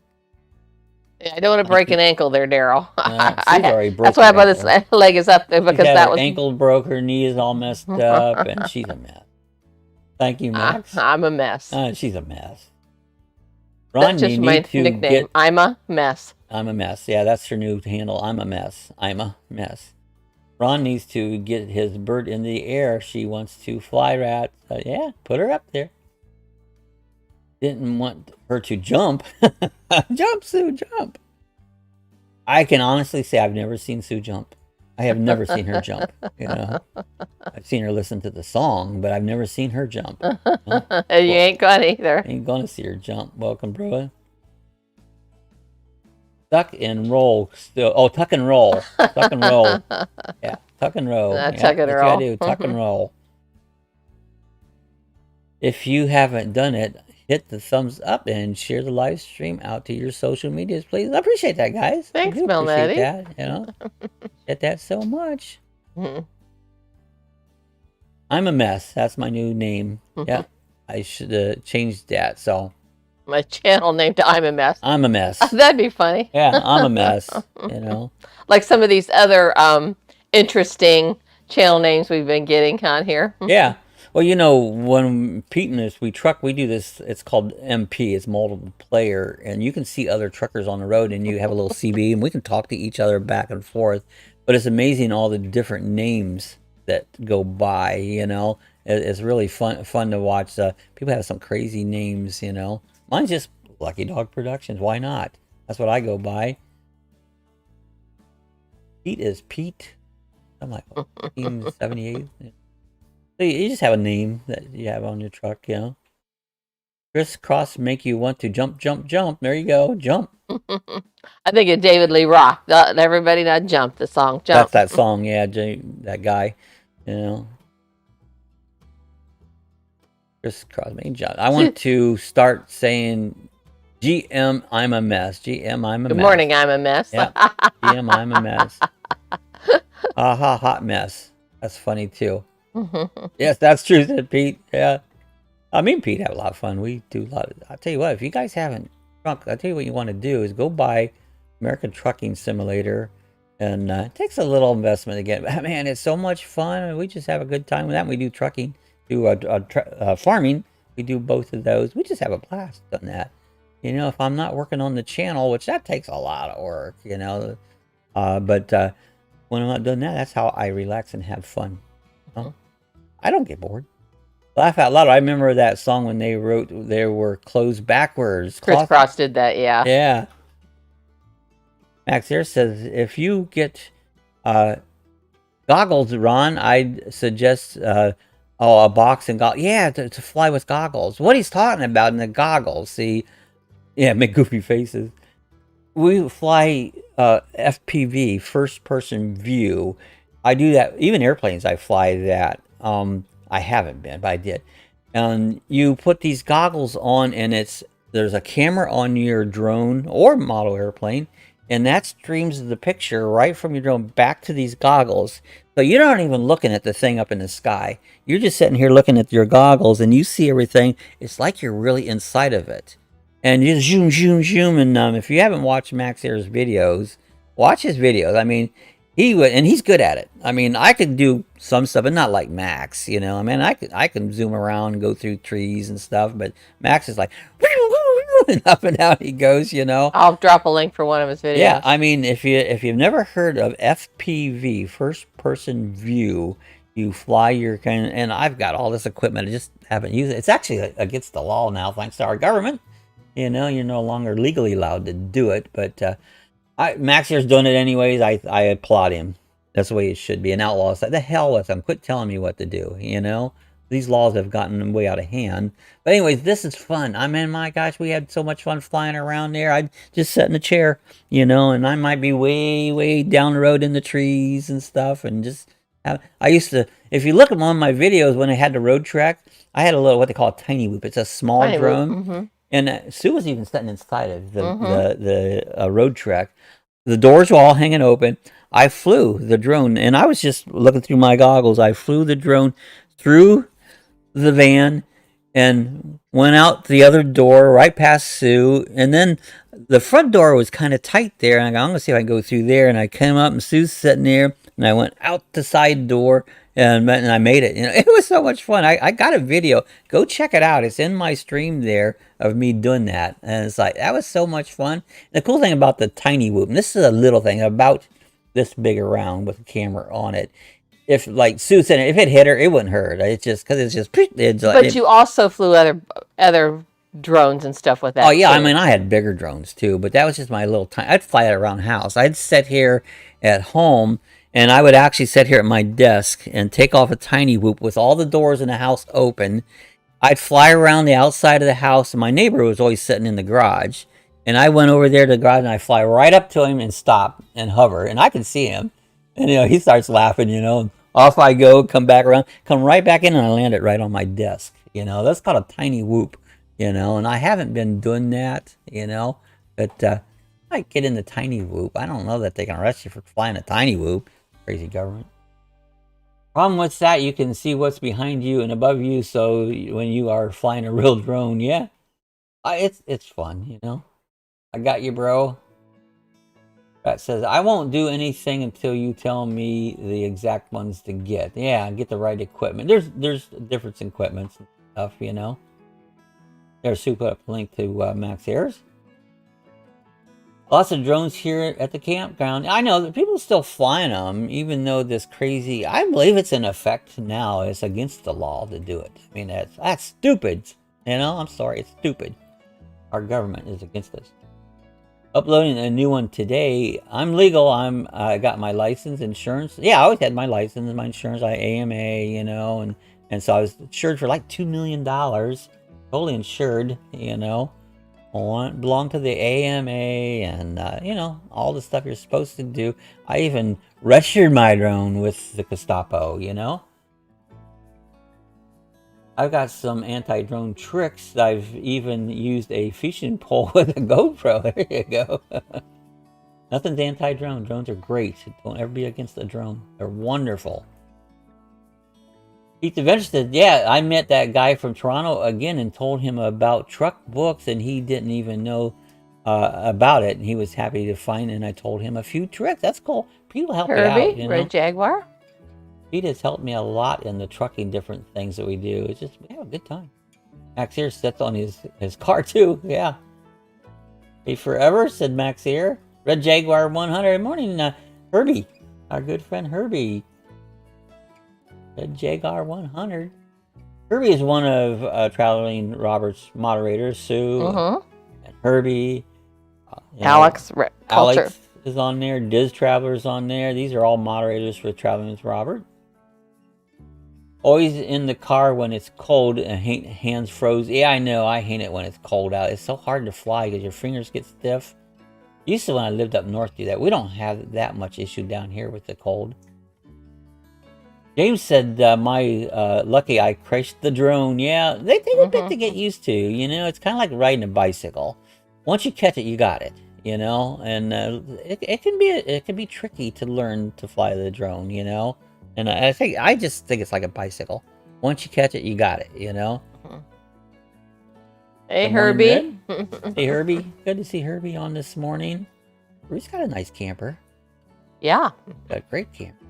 Yeah, I don't want to break an ankle there, Daryl. That's why my this leg is up there, because that was ankle broke, her knee is all messed up, and she's a mess. Thank you, Max. I'm a mess. She's a mess. Ron, that's just my nickname. I'm a mess. I'm a mess. Yeah, that's her new handle. I'm a mess. I'm a mess. Ron needs to get his bird in the air. She wants to fly rat. Yeah, put her up there. Didn't want her to jump. Jump, Sue, jump. I can honestly say I've never seen Sue jump. I have never seen her jump. You know, I've seen her listen to the song, but I've never seen her jump. You ain't gonna either. Ain't gonna see her jump. Welcome, bro. Tuck and roll. Still, oh, tuck and roll. Tuck and roll. Yeah, tuck and roll. Yeah, tuck and roll. What I do. Tuck and roll. If you haven't done it, hit the thumbs up and share the live stream out to your social medias, please. I appreciate that, guys. Thanks, Melody. Appreciate that, you know. Get that so much. I'm a mess. That's my new name. Yeah, I should change that. So my channel name to I'm a mess. I'm a mess. That'd be funny. Yeah, I'm a mess. You know, like some of these other interesting channel names we've been getting on here. Yeah. Well, you know, when Pete and us, we do this, it's called MP, it's multiple player, and you can see other truckers on the road, and you have a little CB, and we can talk to each other back and forth, but it's amazing all the different names that go by, you know. It's really fun to watch. People have some crazy names, you know. Mine's just Lucky Dog Productions, why not? That's what I go by. Pete is Pete. I'm like, 78. So you just have a name that you have on your truck, you know. Crisscross make you want to jump, jump, jump. There you go, jump. I think it's David Lee Roth. Everybody not jump. The song jump. That's that song, yeah. That guy, you know. Crisscross make you jump. I want to start saying, GM, I'm a mess. GM, I'm a mess. Good morning, I'm a mess. Yeah. GM, I'm a mess. Aha, hot mess. That's funny too. Yes, that's true, said Pete. Yeah. I mean, Pete have a lot of fun. We do a lot of, I'll tell you what, if you guys haven't truck, I'll tell you what you want to do is go buy American Trucking Simulator, and it takes a little investment to get, but man, it's so much fun, and we just have a good time with that. We do trucking, do farming, we do both of those. We just have a blast on that. You know, if I'm not working on the channel, which that takes a lot of work, you know, but when I'm not doing that, that's how I relax and have fun. I don't get bored. Laugh out loud. I remember that song when they wrote, they were closed backwards. Crisscross did that, yeah. Yeah. Max here says, if you get goggles, Ron, I'd suggest a box and goggles. Yeah, to fly with goggles. What he's talking about in the goggles, see, yeah, make goofy faces. We fly FPV, first person view. I do that, even airplanes, I fly that. I haven't been, but I did. And you put these goggles on, and there's a camera on your drone or model airplane, and that streams the picture right from your drone back to these goggles. So you're not even looking at the thing up in the sky. You're just sitting here looking at your goggles, and you see everything. It's like you're really inside of it. And you zoom, zoom, zoom. And if you haven't watched Max Air's videos, watch his videos. I mean, he's good at it. I mean, I could do some stuff, but not like Max, you know. I mean, I can zoom around and go through trees and stuff, but Max is like, and up and down he goes, you know. I'll drop a link for one of his videos. Yeah, I mean, if you've never heard of FPV, first person view, you fly your kind, and I've got all this equipment. I just haven't used it. It's actually against the law now, thanks to our government. You know, you're no longer legally allowed to do it, but Max here's doing it anyways. I applaud him. That's the way it should be. An outlaw. It's like, the hell with him. Quit telling me what to do, you know? these laws have gotten way out of hand. But anyways, this is fun. I mean, my gosh, we had so much fun flying around there. I'd just sit in a chair, you know, and I might be way down the road in the trees and stuff, and just have, I used to, if you look at one of my videos when I had the road track, I had a little, what they call a tiny whoop. It's a small Tiny drone. whoop. And Sue was even sitting inside of the road track. The doors were all hanging open. I flew the drone, and I was just looking through my goggles. I flew the drone through the van and went out the other door right past Sue, and then the front door was kind of tight there, and I go, I'm gonna see if I can go through there. And I came up, and Sue's sitting there, and I went out the side door, and I made it. You know, it was so much fun. I got a video. Go check it out. It's in my stream there of me doing that, and it's like that was so much fun. The cool thing about the tiny whoop, and this is a little thing about this big around with a camera on it. If, like Sue said, if it hit her, it wouldn't hurt. It's just because it's just. But you also flew other drones and stuff with that. Oh yeah, too. I mean, I had bigger drones too, but that was just my little tiny. I'd fly it around the house. I'd sit here at home, and I would actually sit here at my desk and take off a tiny whoop with all the doors in the house open. I'd fly around the outside of the house, and my neighbor was always sitting in the garage. And I went over there to the garage, and I fly right up to him and stop and hover, and I could see him. And, you know, he starts laughing, you know, and off I go, come back around, come right back in, and I land it right on my desk. You know, that's called a tiny whoop, you know, and I haven't been doing that, you know, but I might get in the tiny whoop. I don't know that they can arrest you for flying a tiny whoop. Crazy government. Problem with that, you can see what's behind you and above you, so when you are flying a real drone, yeah, it's fun, you know. I got you, bro. That says, I won't do anything until you tell me the exact ones to get. Yeah, get the right equipment. There's different equipments and stuff, you know. There's Sue put up a link to Max Airs. Lots of drones here at the campground. I know that people are still flying them, even though this crazy, I believe it's in effect now. It's against the law to do it. I mean, that's stupid. You know, I'm sorry, it's stupid. Our government is against us. Uploading a new one today. I'm legal. I got my license, insurance. Yeah, I always had my license and my insurance. I AMA, you know, and so I was insured for like $2 million. Totally insured, you know. Belong to the AMA and you know, all the stuff you're supposed to do. I even registered my drone with the Gestapo, you know. I've got some anti-drone tricks. I've even used a fishing pole with a GoPro. There you go. Nothing's anti-drone. Drones are great. Don't ever be against a drone. They're wonderful. Pete the Venture said, yeah, I met that guy from Toronto again and told him about truck books, and he didn't even know about it. And he was happy to find it, and I told him a few tricks. That's cool. People help you out, you know? Red Jaguar. Pete has helped me a lot in the trucking different things that we do. It's just, we have a good time. Max here sits on his car too. Yeah. Hey, forever, said Max here. Red Jaguar 100. Morning, Herbie. Our good friend Herbie. Red Jaguar 100. Herbie is one of Traveling Robert's moderators. Sue and Herbie. Alex is on there. Diz Traveler's on there. These are all moderators for Traveling with Robert. Always in the car when it's cold and hands froze. Yeah, I know. I hate it when it's cold out. It's so hard to fly because your fingers get stiff. Used to when I lived up north do that. We don't have that much issue down here with the cold. James said, my lucky I crashed the drone. Yeah, they take a bit to get used to. You know, it's kind of like riding a bicycle. Once you catch it, you got it. You know, and it can be tricky to learn to fly the drone. You know. And I just think it's like a bicycle. Once you catch it, you got it, you know? Hey, Herbie. Hey, Herbie. Good to see Herbie on this morning. He's got a nice camper. Yeah. Got a great camper.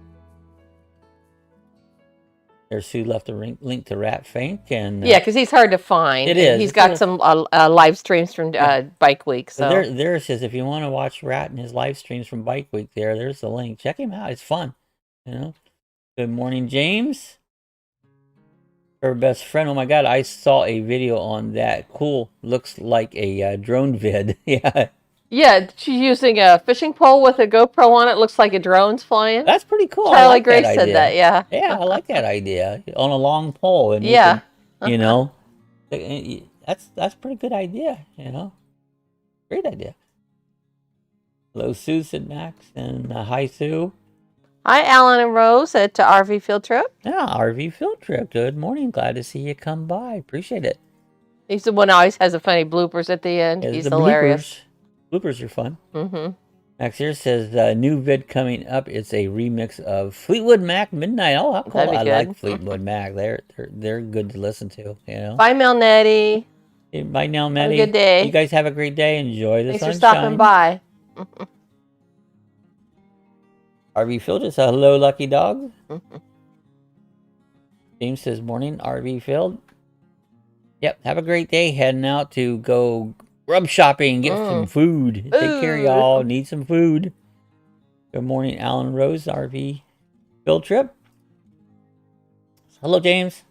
There's Sue left a link to Rat Fink. And, yeah, because he's hard to find. It is. He's got some live streams from Bike Week. So there it says, if you want to watch Rat and his live streams from Bike Week there's the link. Check him out. It's fun, you know? Good morning, James. Her best friend. Oh my God, I saw a video on that. Cool. Looks like a drone vid. Yeah. Yeah, she's using a fishing pole with a GoPro on it. Looks like a drone's flying. That's pretty cool. Charlie like Grace said that, yeah. Yeah, I like that idea. On a long pole. And yeah. you know, that's a pretty good idea, you know. Great idea. Hello, Sue, said Max. And hi, Sue. Hi, Alan and Rose at RV Field Trip. Yeah, RV Field Trip. Good morning. Glad to see you come by. Appreciate it. He's the one who always has the funny bloopers at the end. He's hilarious. Bloopers are fun. Max here says, new vid coming up. It's a remix of Fleetwood Mac Midnight. Oh, how cool. I like Fleetwood Mac. They're good to listen to, you know. Bye, Melnetti. Bye now, Maddie. Have a good day. You guys have a great day. Enjoy the sunshine. Thanks for stopping by. RV Field just a hello, lucky dog. James says, morning, RV Field. Yep, have a great day. Heading out to go grub shopping, get some food. Take care, y'all. Need some food. Good morning, Alan Rose, RV Field Trip. Hello, James.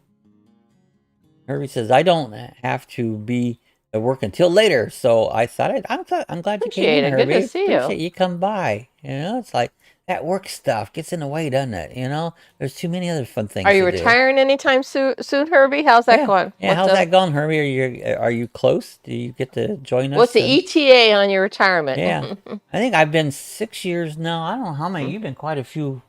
Herbie says, I don't have to be at work until later, so I thought I'm glad you came in, Herbie. Good to see you. Appreciate you come by. You know, it's like that work stuff gets in the way, doesn't it? You know, there's too many other fun things. Are you retiring anytime soon, Herbie? How's that going? Yeah, how's that going, Herbie? Are you close? Do you get to join us? What's the ETA on your retirement? Yeah, I think I've been 6 years now. I don't know how many. You've been quite a few.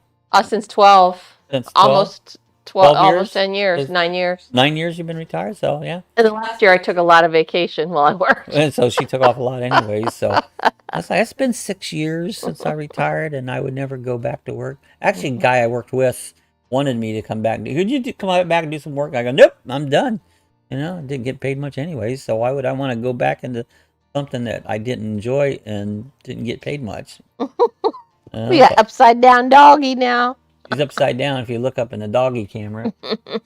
Since 12. Since 12? Almost 12 almost 10 years. 9 years. 9 years you've been retired, so yeah. And the last year I took a lot of vacation while I worked. And so she took off a lot anyway. So I was like, it's been 6 years since I retired, and I would never go back to work. Actually, a guy I worked with wanted me to come back. Could you come back and do some work? I go, nope, I'm done. You know, I didn't get paid much anyway, so why would I want to go back into something that I didn't enjoy and didn't get paid much? We got upside down doggy now. She's upside down. If you look up in the doggy camera,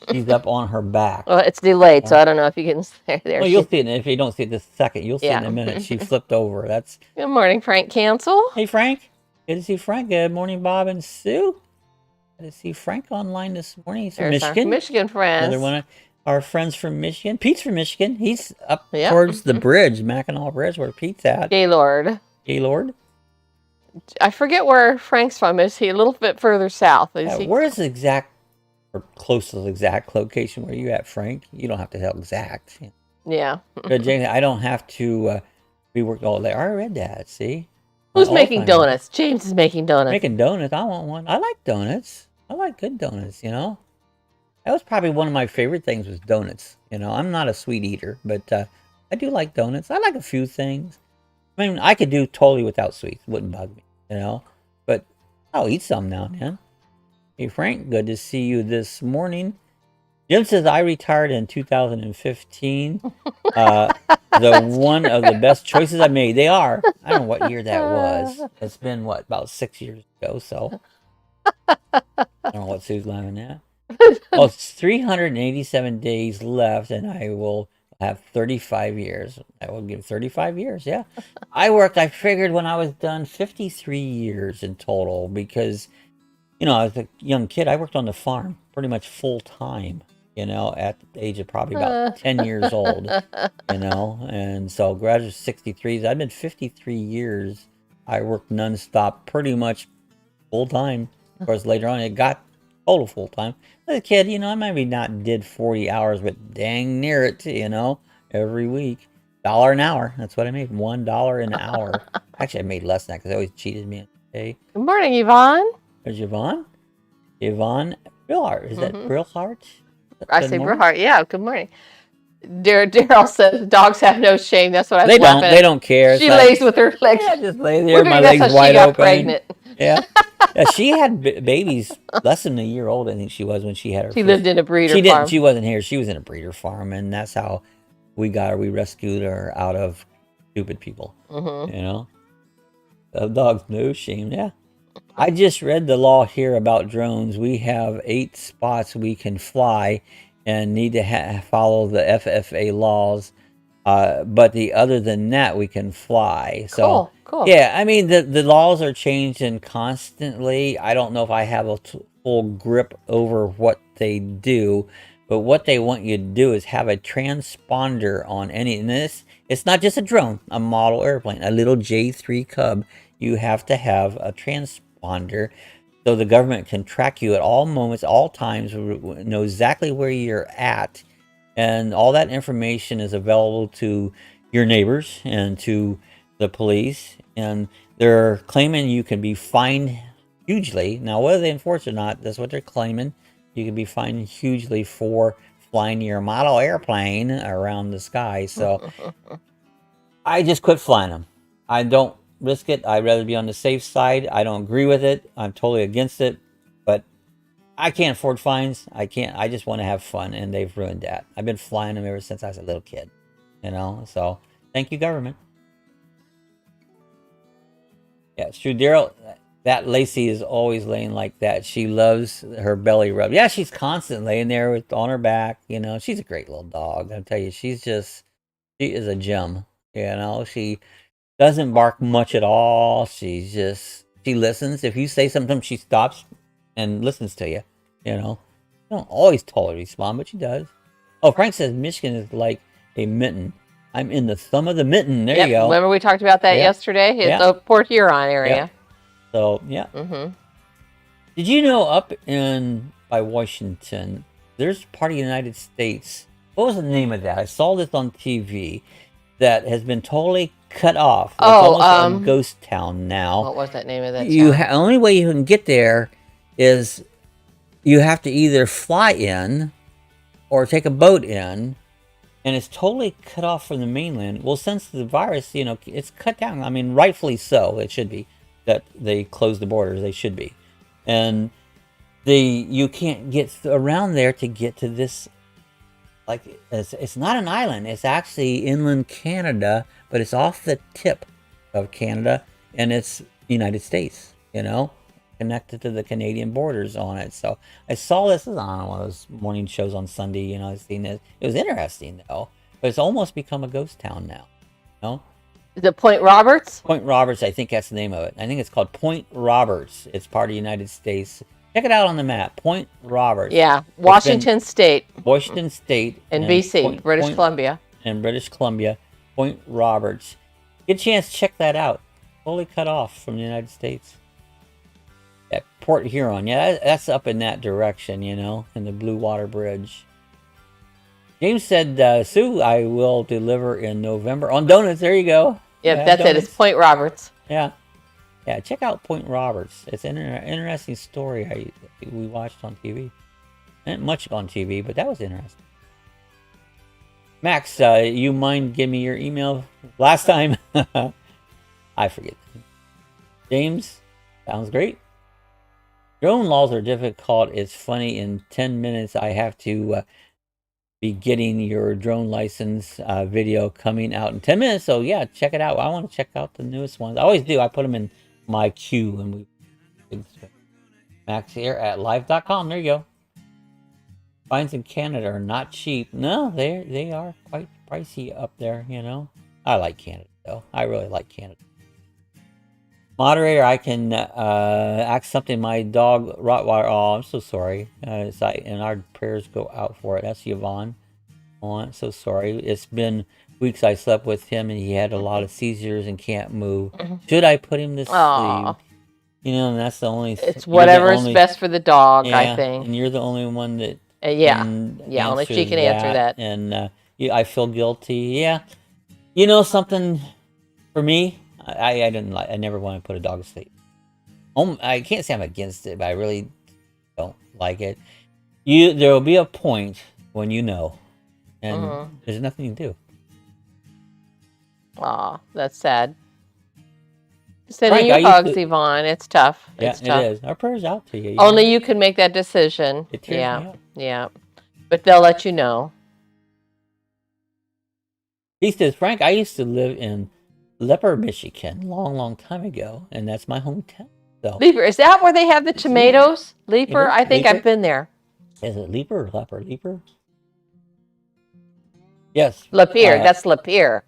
she's up on her back. Well, it's delayed, so I don't know if you can see there. Well, you'll see it. If you don't see it this second, you'll see it in a minute. She flipped over. That's. Good morning, Frank Cancel. Hey, Frank. Good to see Frank. Good morning, Bob and Sue. Good to see Frank online this morning. He's from Michigan. Michigan friends. Another one of our friends from Michigan. Pete's from Michigan. He's up towards the bridge, Mackinac Bridge, where Pete's at. Gaylord. I forget where Frank's from. Is he a little bit further south? Where's the exact or close to the exact location where you at, Frank? You don't have to tell exact. Yeah. But James, I don't have to be working all day. I read that. See. Who's making donuts? James is making donuts. Making donuts. I want one. I like donuts. I like good donuts. You know. That was probably one of my favorite things was donuts. You know, I'm not a sweet eater, but I do like donuts. I like a few things. I mean, I could do totally without sweets. Wouldn't bug me. You know, but I'll eat some now and then. Hey, Frank, good to see you this morning. Jim says, I retired in 2015. The one of the best choices I made. They are. I don't know what year that was. It's been, about 6 years ago, so. I don't know what Sue's laughing at. Well, it's 387 days left, and I will have 35 years. I will give 35 years, yeah. I figured when I was done, 53 years in total because, you know, as a young kid, I worked on the farm pretty much full time, you know, at the age of probably about 10 years old, you know. And so graduate 63. I've been 53 years. I worked nonstop pretty much full time. Of course, later on, it got total full time. As a kid, you know, I maybe not did 40 hours, but dang near it, you know, every week. $1 an hour. That's what I made. $1 an hour. Actually, I made less than that because they always cheated me on the day. Good morning, Yvonne. There's Yvonne. Yvonne Brillhart. Is that Brillhart? I say Brillhart. Yeah. Good morning. Daryl says dogs have no shame. That's what I thought. They don't care. She lays with her legs. Yeah, just lay there. My legs wide open. Pregnant. Yeah. She had babies less than a year old, I think she was, when she had her. She lived in a breeder farm. She wasn't here. She was in a breeder farm, and that's how we got her. We rescued her out of stupid people. You know? Dogs, no shame. Yeah. I just read the law here about drones. We have 8 spots we can fly and need to follow the FFA laws. But other than that, we can fly. So, cool. Yeah, I mean, the laws are changing constantly. I don't know if I have a full grip over what they do, But what they want you to do is have a transponder on any, and it's not just a drone, a model airplane, a little J3 Cub. You have to have a transponder so the government can track you at all moments, all times, know exactly where you're at. And all that information is available to your neighbors and to the police. And they're claiming you can be fined hugely. Now, whether they enforce it or not, that's what they're claiming. You can be fined hugely for flying your model airplane around the sky. So I just quit flying them. I don't risk it. I'd rather be on the safe side. I don't agree with it. I'm totally against it. But I can't afford fines. I can't. I just want to have fun, and they've ruined that. I've been flying them ever since I was a little kid. You know, so thank you, government. Yeah, it's true, Daryl. That Lacey is always laying like that. She loves her belly rub. Yeah, she's constantly laying there with on her back. You know, she's a great little dog. I'll tell you, she is a gem. You know, she doesn't bark much at all. She listens. If you say something, she stops and listens to you. You know, you don't always totally respond, but she does. Oh, Frank says Michigan is like a mitten. I'm in the thumb of the mitten. There you go. Remember we talked about that yesterday? It's the Port Huron area. Yep. So, yeah. Did you know up by Washington, there's part of the United States, what was the name of that? I saw this on TV, that has been totally cut off. It's almost a ghost town now. What was that name of that town? The only way you can get there is you have to either fly in or take a boat in, and it's totally cut off from the mainland. Well, since the virus, you know, it's cut down. I mean, rightfully so, it should be. That they closed the borders, they should be, and you can't get around there to get to this. Like it's not an island; it's actually inland Canada, but it's off the tip of Canada, and it's United States. You know, connected to the Canadian borders on it. So I saw this on one of those morning shows on Sunday. You know, I've seen it. It was interesting though, but it's almost become a ghost town now. You know? Is it Point Roberts? Point Roberts, I think that's the name of it. I think it's called Point Roberts. It's part of the United States. Check it out on the map. Point Roberts. Yeah, Washington State. Washington State. And BC, British Columbia. And British Columbia. Point Roberts. Get a chance to check that out. Totally cut off from the United States. At Port Huron. Yeah, that's up in that direction, you know, in the Blue Water Bridge. James said, Sue, I will deliver in November on donuts. There you go. Yep, that's donuts. It. It's Point Roberts. Yeah. Yeah, check out Point Roberts. It's an interesting story we watched on TV. Not much on TV, but that was interesting. Max, you mind giving me your email? Last time, I forget. James, sounds great. Drone laws are difficult. It's funny. In 10 minutes, I have to be getting your drone license video coming out in 10 minutes. So yeah, check it out. I want to check out the newest ones. I always do. I put them in my queue and Max here at live.com. There you go. Fines in Canada are not cheap. No, they are quite pricey up there, you know. I like Canada though. I really like Canada. Moderator, I can ask something. My dog Rottweiler. Oh, I'm so sorry. And our prayers go out for it. That's Yvonne. Oh, I'm so sorry. It's been weeks I slept with him, and he had a lot of seizures and can't move. Should I put him to sleep? You know, and that's the only. It's whatever is best for the dog. Yeah, I think. And you're the only one that. Only she can answer that. And I feel guilty. Yeah, you know something. For me. I never want to put a dog to sleep. I can't say I'm against it, but I really don't like it. There will be a point when you know, and there's nothing you can do. Aw, that's sad. Sending you hugs, Yvonne. It's tough. Yeah, it's tough. It is. Our prayers out to you. Only you can make that decision. It tears me up. Yeah. But they'll let you know. He says, Frank, I used to live in Leper, Michigan, long time ago, and that's my hometown. So, Leper, is that where they have the tomatoes? Leper, I think I've been there. Is it Leper or Leper? Leper? Yes. Lapeer, that's Lapeer.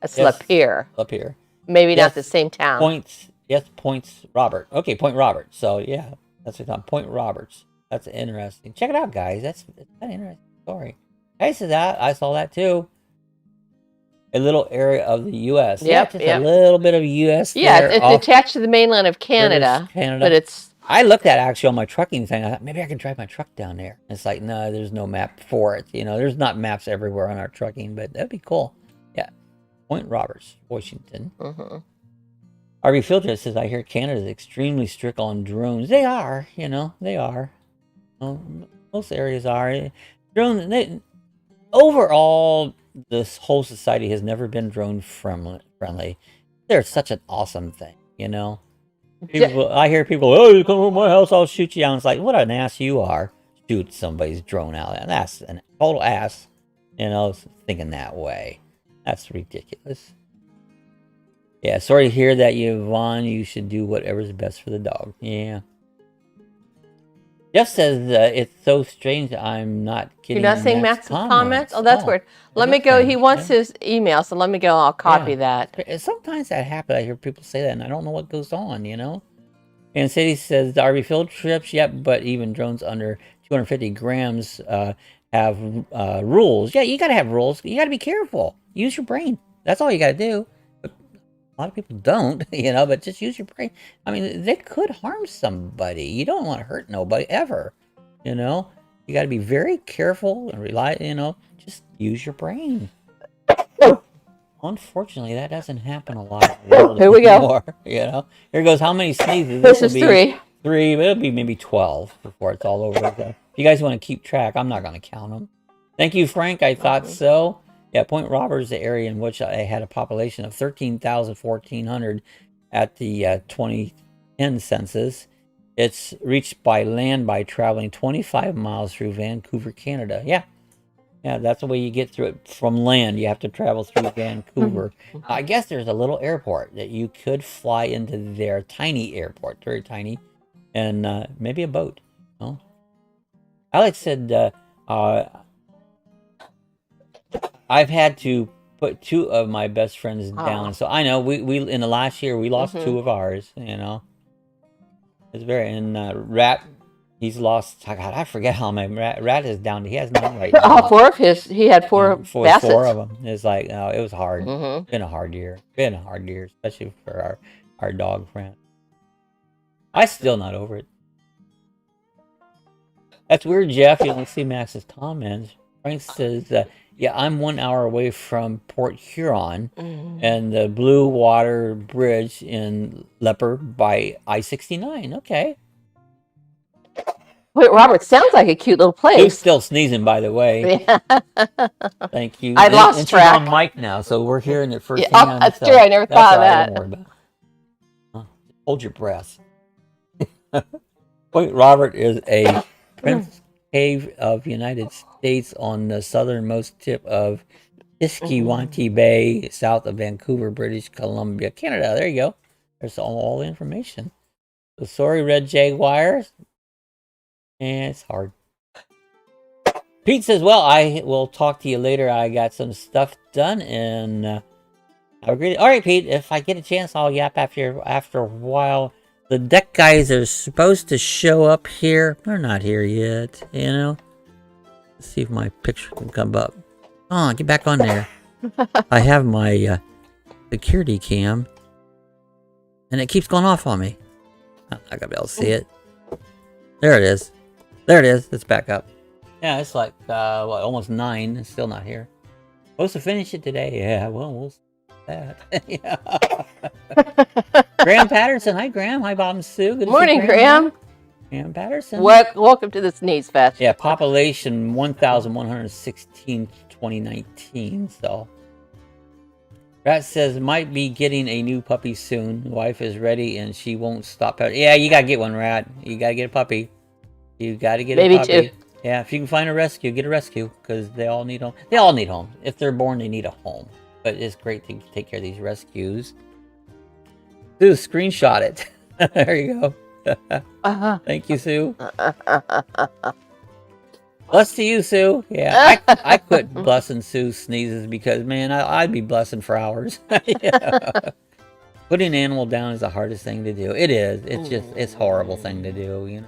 That's Lapeer. Lapeer. Maybe not the same town. Points Robert. Okay, Point Roberts. So yeah, that's what I'm talking. Point Roberts. That's interesting. Check it out, guys. That's kind of interesting. Sorry. I said that. I saw that too. A little area of the U.S. Yep, just a little bit of U.S. Yeah, it's attached to the mainland of Canada, but it's... I looked at actually on my trucking thing. I thought maybe I can drive my truck down there. It's like, no, there's no map for it. You know, there's not maps everywhere on our trucking, but that'd be cool. Yeah. Point Roberts, Washington. RV Filter says, I hear Canada is extremely strict on drones. They are, you know, they are. Well, most areas are. Drones, overall, this whole society has never been drone friendly. They're such an awesome thing, you know. People, I hear people, oh, you come over my house, I'll shoot you down. It's like, what an ass you are. Shoot somebody's drone out. And that's an total ass, you know, thinking that way. That's ridiculous. Yeah, sorry to hear that, Yvonne. You should do whatever's best for the dog. Yeah. Jeff says it's so strange I'm not getting. You're not seeing Max's comments? Oh, that's weird. Let me go. He wants his email, so let me go. I'll copy that. Sometimes that happens. I hear people say that, and I don't know what goes on, you know? And Sadie says, the RV field trips, yep, but even drones under 250 grams have rules. Yeah, you got to have rules. You got to be careful. Use your brain. That's all you got to do. But a lot of people don't, you know, but just use your brain. I mean, they could harm somebody. You don't want to hurt nobody ever, you know? You got to be very careful and rely, you know, just use your brain. Unfortunately, that doesn't happen a lot. Here we go. You know, here goes. How many sneezes? This is 3. 3. It'll be maybe 12 before it's all over. If you guys want to keep track, I'm not going to count them. Thank you, Frank. I thought so. Yeah, Point Roberts is the area in which I had a population of 13,1400 at the 2010 census. It's reached by land by traveling 25 miles through Vancouver, Canada. Yeah. Yeah, that's the way you get through it from land. You have to travel through Vancouver. I guess there's a little airport that you could fly into their tiny airport, very tiny, and maybe a boat. No? Alex said, I've had to put 2 of my best friends down. So I know we in the last year we lost 2 of ours. You know, it's very Rat. He's lost. God, I forget how many. Rat is down. He has none right now. 4 of his. He had 4 baskets. 4 of them. It's like, it was hard. It's been a hard year. Been a hard year, especially for our dog friend. I'm still not over it. That's weird, Jeff. You don't see Max's comments. Frank says, yeah, I'm 1 hour away from Port Huron and the Blue Water Bridge in Lapel by I-69. Okay. Wait, Robert, sounds like a cute little place. Who's still sneezing, by the way? Thank you. I lost track. She's on mic now, so we're hearing it first. Yeah, that's true. I never thought of that. Don't worry about. Hold your breath. Point Robert is a Prince Cave of United States on the southernmost tip of Tiskewanti Bay, south of Vancouver, British Columbia, Canada. There you go. There's all the information. So sorry, Red Jaguar. And it's hard. Pete says, well, I will talk to you later. I got some stuff done and have a great day. All right, Pete, if I get a chance, I'll yap after a while. The deck guys are supposed to show up here. They're not here yet, you know. Let's see if my picture can come up. Oh, get back on there. I have my security cam and it keeps going off on me. I'm not gonna be able to see it. There it is. There it is. It's back up. Yeah, it's like, what, almost 9. It's still not here. Supposed to finish it today. Yeah, well, we'll see that. Yeah. Graham Patterson. Hi, Graham. Hi, Bob and Sue. Good morning, Graham. Graham Patterson. Welcome to the Sneeze Fest. Yeah, population 1,116, 2019. So, Rat says, might be getting a new puppy soon. Wife is ready and she won't stop. Yeah, you got to get one, Rat. You got to get a puppy. You got to get a puppy. Maybe 2. Yeah, if you can find a rescue, get a rescue because they all need home. They all need homes. If they're born, they need a home. But it's great to take care of these rescues. Sue, screenshot it. There you go. Thank you, Sue. Bless to you, Sue. Yeah, I quit blessing Sue sneezes because, man, I'd be blessing for hours. Yeah. Putting an animal down is the hardest thing to do. It is. It's just, it's a horrible thing to do, you know.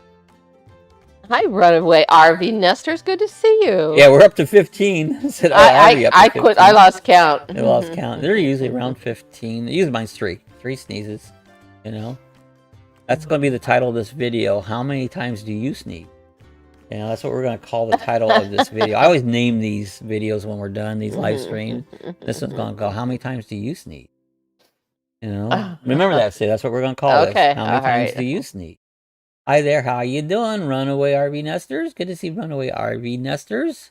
Hi, Runaway RV Nesters. Good to see you. Yeah, we're up to 15. Said, I quit. I lost count. I lost count. They're usually around 15. Usually mine's 3. 3 sneezes. You know? That's going to be the title of this video. How many times do you sneeze? You know, that's what we're going to call the title of this video. I always name these videos when we're done, these live streams. This one's going to go, how many times do you sneeze? You know? Remember that, Sid. That's what we're going to call this. How many times do you sneeze? Hi there, how you doing, Runaway RV Nesters? Good to see Runaway RV Nesters.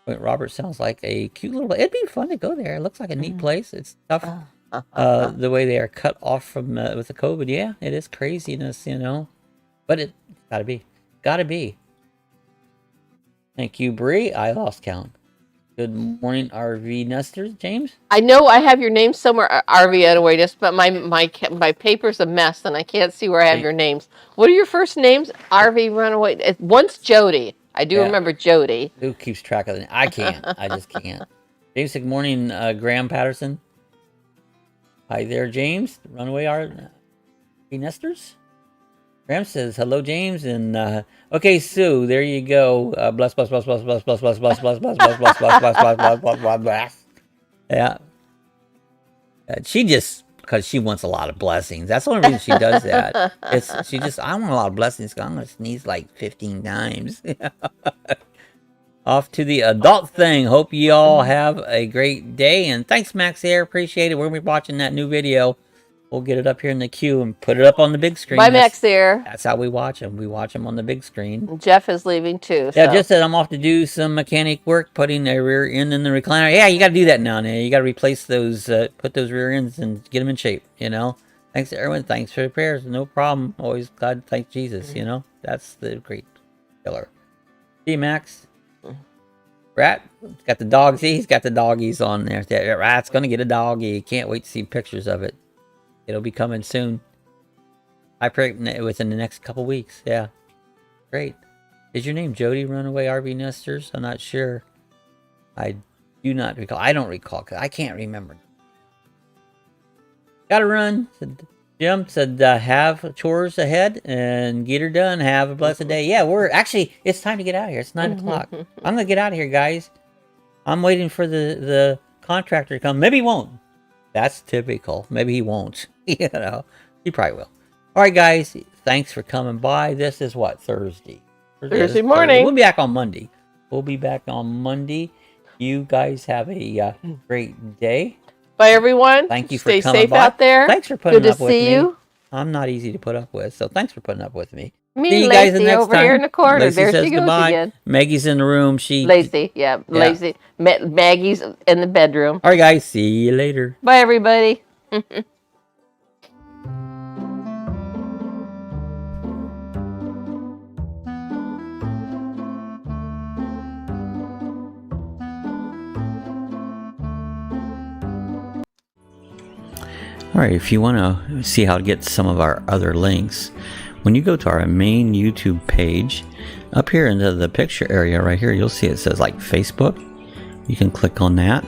Robert sounds like a cute little... It'd be fun to go there. It looks like a neat place. It's tough. The way they are cut off from with the COVID. Yeah, it is craziness, you know. But it's gotta be. Gotta be. Thank you, Bree. I lost count. Good morning, RV Nesters. James? I know I have your name somewhere, RV Anyway, but my paper's a mess and I can't see where I have your names. What are your first names? RV Runaway. Once Jody. I do remember Jody. Who keeps track of it? I can't. I just can't. James, good morning, Graham Patterson. Hi there, James. Runaway RV Nesters. Graham says, hello, James. And, okay, Sue, there you go. Bless, bless, bless, bless, bless, bless, bless, bless, bless, bless, bless, bless, bless, bless, bless, bless, bless, bless. Yeah. She just, because she wants a lot of blessings. That's the only reason she does that. I want a lot of blessings. I'm going to sneeze like 15 times. Off to the adult thing. Hope you all have a great day. And thanks, Max Air. Appreciate it. We're going to be watching that new video. We'll get it up here in the queue and put it up on the big screen. Bye, Max there. That's how we watch them. We watch them on the big screen. Jeff is leaving too. Yeah, Jeff said I'm off to do some mechanic work, putting the rear end in the recliner. Yeah, you got to do that now and then. You got to replace those, put those rear ends and get them in shape, you know. Thanks to everyone. Thanks for the prayers. No problem. Always glad to thank Jesus, you know. That's the great killer. See, Max. Rat got the dog. See, he's got the doggies on there. Rat's going to get a doggy. Can't wait to see pictures of it. It'll be coming soon. I pray within the next couple weeks. Yeah. Great. Is your name Jody Runaway RV Nesters? I'm not sure. I do not recall. I don't recall because I can't remember. Gotta run. Jim said, have chores ahead and get her done. Have a blessed day. Yeah, it's time to get out of here. It's 9 o'clock. I'm going to get out of here, guys. I'm waiting for the contractor to come. Maybe he won't. That's typical. Maybe he won't. You know, he probably will. All right, guys. Thanks for coming by. This is what? Thursday morning. We'll be back on Monday. You guys have a great day. Bye, everyone. Thank you for coming by. Stay safe out there. Thanks for putting up with me. Good to see you. I'm not easy to put up with, so thanks for putting up with me. See you guys the next over time. Here in the corner. Lacey there says she goes goodbye. Again. Maggie's in the room. Lacey, Lacey. Maggie's in the bedroom. All right, guys. See you later. Bye, everybody. All right, if you want to see how to get some of our other links, when you go to our main YouTube page, up here into the picture area right here, you'll see it says like Facebook. You can click on that.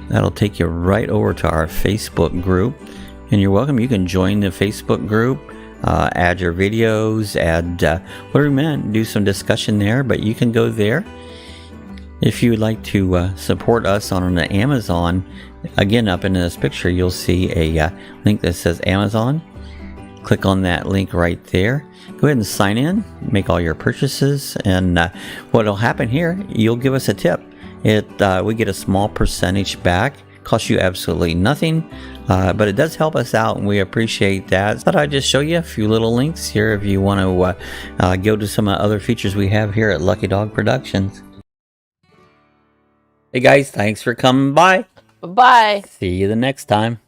That'll take you right over to our Facebook group. And you're welcome. You can join the Facebook group, add your videos, add whatever you want, do some discussion there, but you can go there. If you would like to support us on Amazon, again, up in this picture, you'll see a link that says Amazon. Click on that link right there. Go ahead and sign in, make all your purchases, and what will happen here, you'll give us a tip. We get a small percentage back. Costs you absolutely nothing, but it does help us out, and we appreciate that. Thought I'd just show you a few little links here if you want to go to some other features we have here at Lucky Dog Productions. Hey guys, thanks for coming by. Bye. See you the next time.